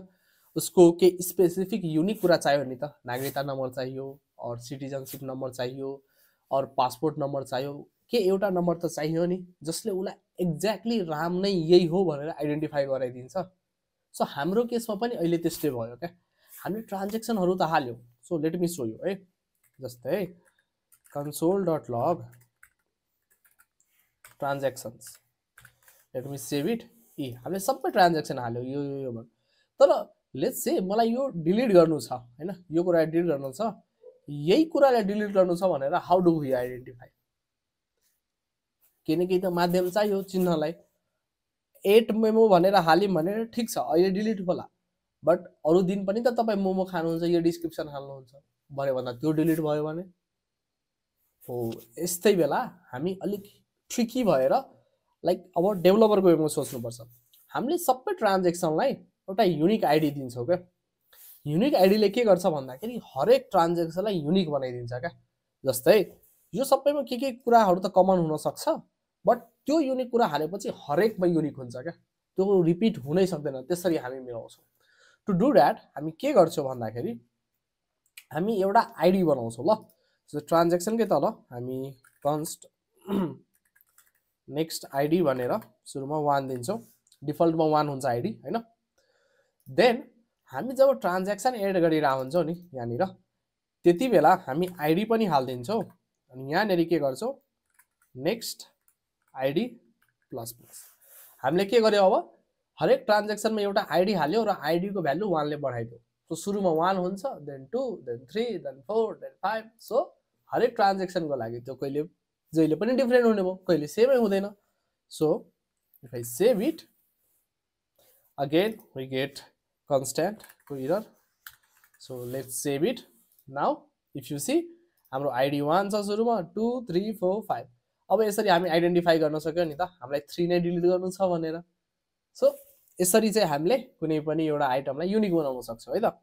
उसको के स्पेसिफिक युनिक कुरा चाहियो नि त, नागरिकता नम्बर चाहियो, और सिटिजनसिप नम्बर चाहियो, और पासपोर्ट नम्बर चाहियो, के एउटा नम्बर त चाहियो नि जसले उसलाई एक्ज्याक्टली राम नै यही हो भनेर आइडेन्टिफाई गराइदिन्छ। सो हाम्रो केसमा पनि अहिले त्यस्तै भयो क्या। हामीले ट्रान्जेक्सनहरू त हाल्यौँ। So let me show you है। जस्तै console.log transactions, let me save it. हामीले सबै ट्रान्जेक्सन हाल्यौँ यो भन्नु, तर लेट्स से मलाई यो डिलिट गर्नु छ होइन, यो कुरा डिलिट गर्नु छ, यही कुरालाई डिलिट गर्नु छ भनेर हाउ डु वी आइडेन्टिफाई, केही न केही त माध्यम चाहियो चिन्हलाई। 8 मोमो भनेर हाल्यौँ भने ठिक छ, अहिले डिलिट होला, बट अरू दिन पनि त तपाईँ मोमो खानुहुन्छ, यो डिस्क्रिप्सन हाल्नुहुन्छ, भयो भन्दा त्यो डिलिट भयो भने हो। यस्तै बेला हामी अलिक ट्रिकी भएर लाइक अब डेभलपरको वेमा सोच्नुपर्छ। हामीले सबै ट्रान्जेक्सनलाई एउटा युनिक आइडी दिन्छौँ क्या। युनिक आइडीले के गर्छ भन्दाखेरि हरेक ट्रान्जेक्सनलाई युनिक बनाइदिन्छ क्या। जस्तै यो सबैमा के कुराहरू त कमन हुनसक्छ, बट त्यो युनिक कुरा हालेपछि हरेकमा युनिक हुन्छ क्या, त्यो रिपिट हुनै सक्दैन। त्यसरी हामी मिलाउँछौँ। टु डु द्याट हामी के गर्छौँ भन्दाखेरि हामी एउटा आइडी बनाउँछौँ ल। ट्रान्जेक्सनकै तल हामी कन्स्ट नेक्स्ट आइडी भनेर सुरुमा 1 दिन्छौँ, डिफल्टमा 1 हुन्छ आइडी होइन। देन हामी जब ट्रान्जेक्सन एड गरिरहेको हुन्छौँ नि यहाँनिर, त्यति बेला हामी आइडी पनि हालिदिन्छौँ, अनि यहाँनिर के गर्छौँ, नेक्स्ट आइडी प्लस प्लस। हामीले के गर्यो, अब हरेक ट्रान्जेक्सनमा एउटा आइडी हाल्यो र आइडीको भ्यालु 1 ले बढाइदियो। सो सुरुमा 1 हुन्छ, then 2, then 3, then 4, then 5। So हरेक ट्रान्जेक्सनको लागि त्यो कहिले जहिले पनि डिफ्रेन्ट हुने भयो, कहिले सेमै हुँदैन। So if I save it again we get constant को error. So let's save it now. If you see हाम्रो आइडी 1 छ सुरुमा, 2, 3, 4, 5। अब यसरी हामी आइडेन्टिफाई गर्न सक्यो नि त हामीलाई 3 नै डिलिट गर्नु छ भनेर। सो यसरी चाहिँ हामीले कुनै पनि एउटा आइटमलाई युनिक बनाउन सक्छौँ है त।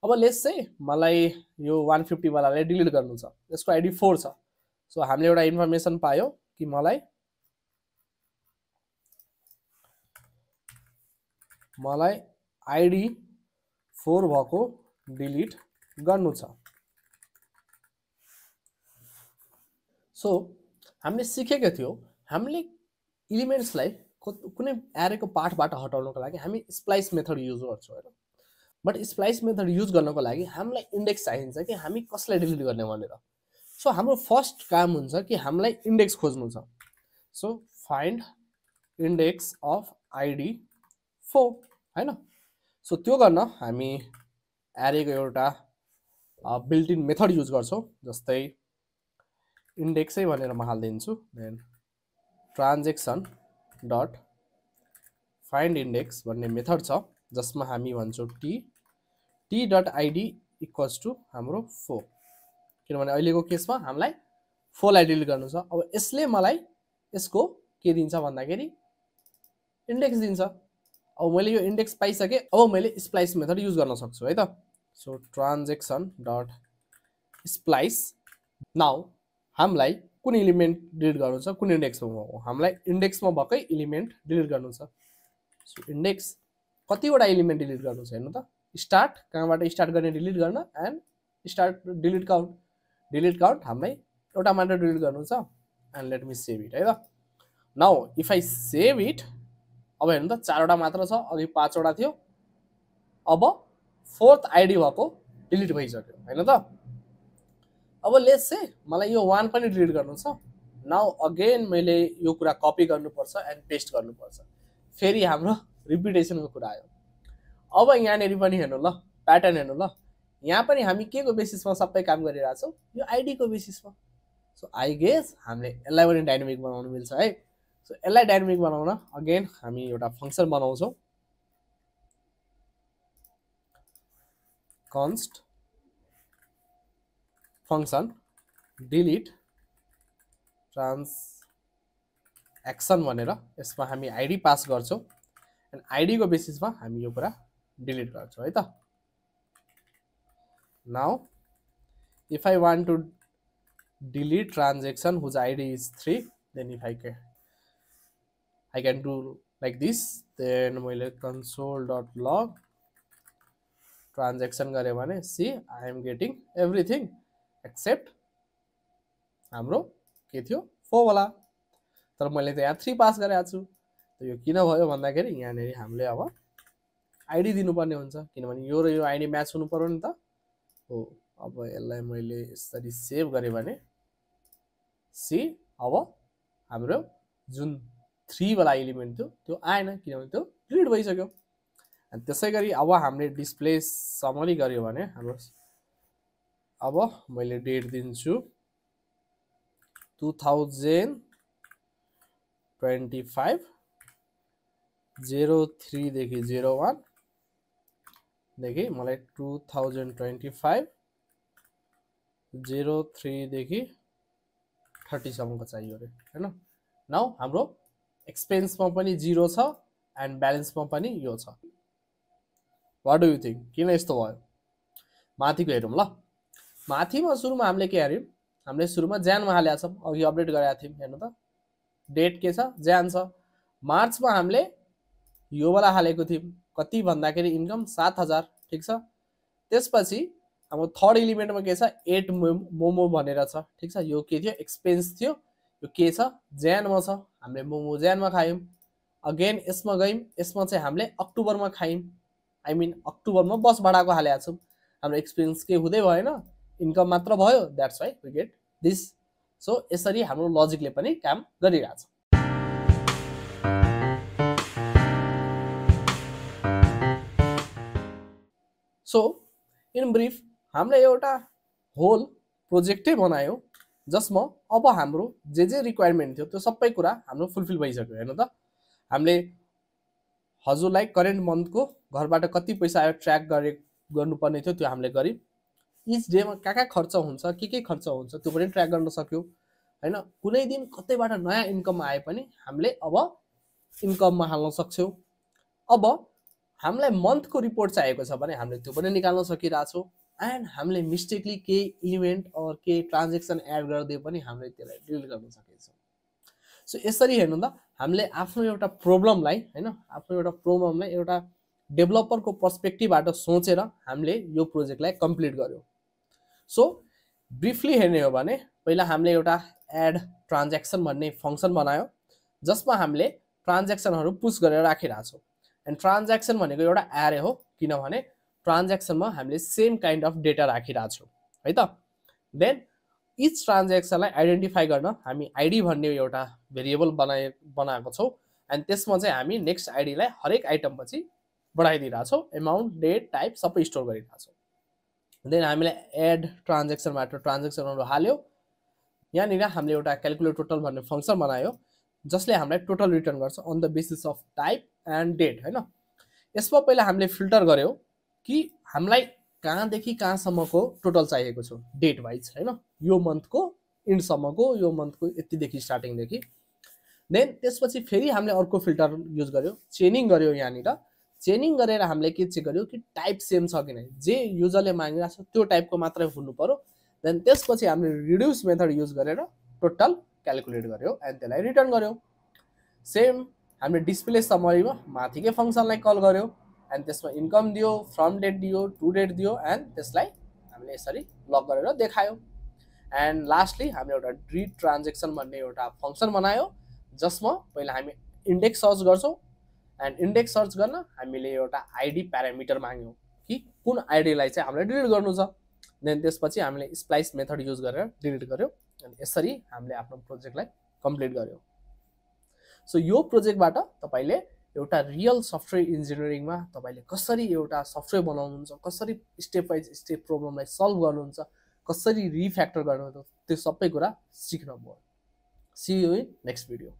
अब लेट्स चाहिँ मलाई यो 150 वालालाई डिलिट गर्नु छ, यसको आइडी 4 छ। सो हामीले एउटा इन्फर्मेसन पायो कि मलाई आइडी 4 भएको डिलिट गर्नु छ। सो हामीले सिकेको थियो हामीले इलिमेन्ट्सलाई कुनै एरेको पार्टबाट हटाउनको लागि हामी स्प्लाइस मेथड युज गर्छौँ होइन। बट स्प्लाइस मेथड युज गर्नको लागि हामीलाई इन्डेक्स चाहिन्छ कि हामी कसलाई डिलिट गर्ने भनेर। सो हाम्रो फर्स्ट काम हुन्छ कि हामीलाई इन्डेक्स खोज्नु छ। So find index of ID 4 होइन। सो त्यो गर्न हामी एरेको एउटा बिल्ट इन मेथड युज गर्छौँ। जस्तै इन्डेक्सै भनेर म हालिदिन्छु, then transaction dot find index भन्ने मेथड छ, जसमा हामी भन्छौँ T dot ID equals to हाम्रो 4, किनभने अहिलेको केसमा हामीलाई 4 लाई डिलिट गर्नु छ। अब यसले मलाई यसको के दिन्छ भन्दाखेरि इन्डेक्स दिन्छ। अब मैले यो इन्डेक्स पाइसकेँ, अब मैले स्प्लाइस मेथड युज गर्न सक्छु है त। So transaction dot splice, now हामीलाई कुन इलिमेन्ट डिलिट गर्नु छ, कुन इन्डेक्समा हो, हामीलाई इन्डेक्समा भएकै इलिमेन्ट डिलिट गर्नु छ। सो इन्डेक्स कतिवटा इलिमेन्ट डिलिट गर्नु छ हेर्नु त, स्टार्ट कहाँबाट स्टार्ट गर्ने डिलिट गर्न, and start delete count. Delete count हामीलाई एउटा मात्र डिलिट गर्नु छ and let me save it है त now if I save it अब हेर्नु त 4 वटा मात्र छ अघि 5 वटा थियो अब फोर्थ आइडी भएको डिलिट भइसक्यो हैन त अब लेट्स से मलाई यो 1 पनि डिलिट गर्नु छ नाउ अगेन मैले यो कुरा कपी गर्नुपर्छ एन्ड पेस्ट गर्नुपर्छ फेरि हाम्रो रिपिटेसनको कुरा आयो अब यहाँनेरि पनि हेर्नु ल प्याटर्न हेर्नु ल यहाँ पनि हामी के को बेसिसमा सबै काम गरिरहेका छौं यो आइडी को बेसिसमा सो आई गेस हामीले यसलाई पनि डायनामिक बनाउन मिल्छ है सो यसलाई डायनामिक बनाउन अगेन हामी एउटा फंक्सन बनाउँछौं const function delete transaction भनेर यसमा हामी आइडी पास गर्छौं एन्ड आइडी को बेसिसमा हामी यो कुरा डिलिट गर्छौं है त now if I want to delete transaction whose ID is 3 then if I can do like this then मैले console.log transaction गरे भने see I am getting everything except हाम्रो के थियो 4 वाला तर मैले त यहाँ 3 पास गरेको छु त यो किन भयो भन्दाखेरि यहाँ नेरी हामीले अब आइडी दिनुपर्ने हुन्छ किनभने यो र यो आइडी म्याच हुनु पर्यो नि त हो अब यसलाई मैले यसरी सेभ गरे भने सी अब हाम्रो जुन 3 वाला एलिमेन्ट थियो त्यो आएन किनभने त्यो डिलिट भइसक्यो अनि त्यसैगरी अब हामीले डिस्प्ले समरी गर्यो भने हाम्रो अब मैले डेट दिन्छु 2025 03 देखि 01 देखि मलाई 2025 03 देखि 30 सम्मको चाहियो रे हैन नाउ हाम्रो एक्सपेन्समा पनि 0 छ एन्ड ब्यालेन्समा पनि यो छ व्हाट डु यु थिंक किन यस्तो भयो माथिको हेरौं ल माथिमा सुरुमा हामीले के हेर्यौं हामीले सुरुमा ज्यानमा हालेका छौं अघि अपडेट गरेका थियौं हेर्नु त डेट के छ ज्यान छ मार्चमा हामीले यो वाला हालेको थियौं कति भन्दाखेरि इन्कम 7000 ठीक छ त्यसपछि हाम्रो थर्ड एलिमेन्टमा के छ 8 मोमो भनेर छ ठीक छ यो के थियो एक्सपेन्स थियो यो के छ ज्यानमा छ हामीले मोमो ज्यानमा खायौं अगेन यसमा गयौं यसमा चाहिँ हामीले अक्टोबरमा खायौं आई मीन अक्टोबरमा बस भाडाको हालेका छौं हाम्रो एक्सपेन्स के हुँदै भएन इन्कम मात्र भयो that's why we get this so यसरी हाम्रो लजिकले पनि काम गरिरहेछ सो इन ब्रीफ हामीले एउटा होल प्रोजेक्टै बनायो जसमा अब हाम्रो जे रिक्वायरमेन्ट थियो त्यो सबै कुरा हाम्रो फुलफिल भइसक्यो हैन त हामीले हजुरलाई करेन्ट मन्थको घरबाट कति पैसा आयो ट्र्याक गर्नुपर्ने थियो त्यो हामीले गरि इच डेमा का खर्च हुन्छ के खर्च हुन्छ त्यो पनि ट्र्याक गर्न सक्यो हैन कुनै दिन कतैबाट नयाँ इन्कम आए पनि हामीले अब इन्कममा हाल्न सक्छौं अब हामीलाई मन्थको रिपोर्ट चाहिएको छ भने हामीले त्यो पनि निकाल्न सकिराछौं एन्ड हामीले मिस्टेकली के इभेन्ट और के ट्रान्ज्याक्सन एड गर्दै पनि हामीले त्यसलाई डिलिट गर्न सकिन्छौं सो यसरी हेर्नु त हामीले आफ्नो एउटा प्रब्लमलाई हैन आफ्नो एउटा प्रब्लमलाई एउटा डेभलपरको पर्सपेक्टिभबाट सोचेर हामीले यो प्रोजेक्टलाई कम्प्लिट गर्यौं सो ब्रिफली हेर्ने हो भने पहिला हामीले एउटा एड ट्रान्ज्याक्सन भन्ने फंक्सन बनायो जसमा हामीले ट्रान्ज्याक्सनहरु पुश गरेर राखिराछौं एन्ड ट्रान्ज्याक्सन भनेको एउटा एरे हो किनभने ट्रान्ज्याक्सनमा हामीले सेम काइन्ड अफ डेटा राखिराछौं है त देन इच ट्रान्ज्याक्सनलाई आइडेन्टिफाई गर्न हामी आइडी भन्ने एउटा भेरिएबल बनाएको छौं एन्ड त्यसमा चाहिँ हामी नेक्स्ट आइडीलाई हरेक आइटम पछि बढाइदिराछौं अमाउन्ट डेट टाइप सबै स्टोर गरिराछौं देन हामीले एड ट्रान्ज्याक्सनबाट ट्रान्ज्याक्सनहरु हाल्यो यहाँनिर हामीले एउटा क्याल्कुलेट टोटल भन्ने फंक्सन बनायो जसले हामीलाई टोटल रिटर्न गर्छ on the basis of type and date हैन यसमा पहिला हामीले फिल्टर गर्यौ कि हामीलाई कहाँदेखि कहाँसम्मको टोटल चाहिएको छ डेट वाइज हैन यो मन्थको एन्ड सम्मको यो मन्थको यतिदेखि स्टार्टिङ देखि देन त्यसपछि फेरि हामीले अर्को फिल्टर युज गर्यौ चेनिङ गर्यौ यहाँनिर चेनिङ गरेर हामीले के चेक गर्यौ कि टाइप सेम छ कि नै जे युजरले मागिरहेको छ त्यो टाइपको मात्रै हुनु पर्यो देन त्यसपछि हामीले रिड्युस मेथड युज गरेर टोटल क्याल्कुलेट गर्यौ एन्ड त्यसलाई रिटर्न गर्यौ सेम हामीले डिस्प्ले समरीमा माथिकै फंक्सनलाई कल गर्यौ एन्ड त्यसमा इन्कम दियो फ्रम डेट दियो टु डेट दियो एन्ड त्यसलाई हामीले यसरी लग गरेर देखायौ एन्ड लास्टली हामीले एउटा रीड ट्रान्जेक्सन भन्ने एउटा फङ्सन बनायो जसमा पहिला हामी इन्डेक्स सर्च गर्छौँ एन्ड इन्डेक्स सर्च गर्न हामीले एउटा आइडी प्यारामिटर माग्यौँ कि कुन आइडीलाई चाहिँ हामीले डिलिट गर्नु छ देन त्यसपछि हामीले स्प्लाइस मेथड युज गरेर डिलिट गर्यो अनि यसरी हामीले आफ्नो प्रोजेक्टलाई कम्प्लिट गर्यो सो यो प्रोजेक्टबाट तपाईले एउटा रियल सफ्टवेयर इन्जिनियरिङमा तपाईले कसरी एउटा सफ्टवेयर बनाउनुहुन्छ कसरी स्टेप बाइ स्टेप प्रब्लमलाई सल्भ गर्नुहुन्छ कसरी रिफ्याक्टर गर्नुहुन्छ त्यो सबै कुरा सिक्नुभयो see you in next video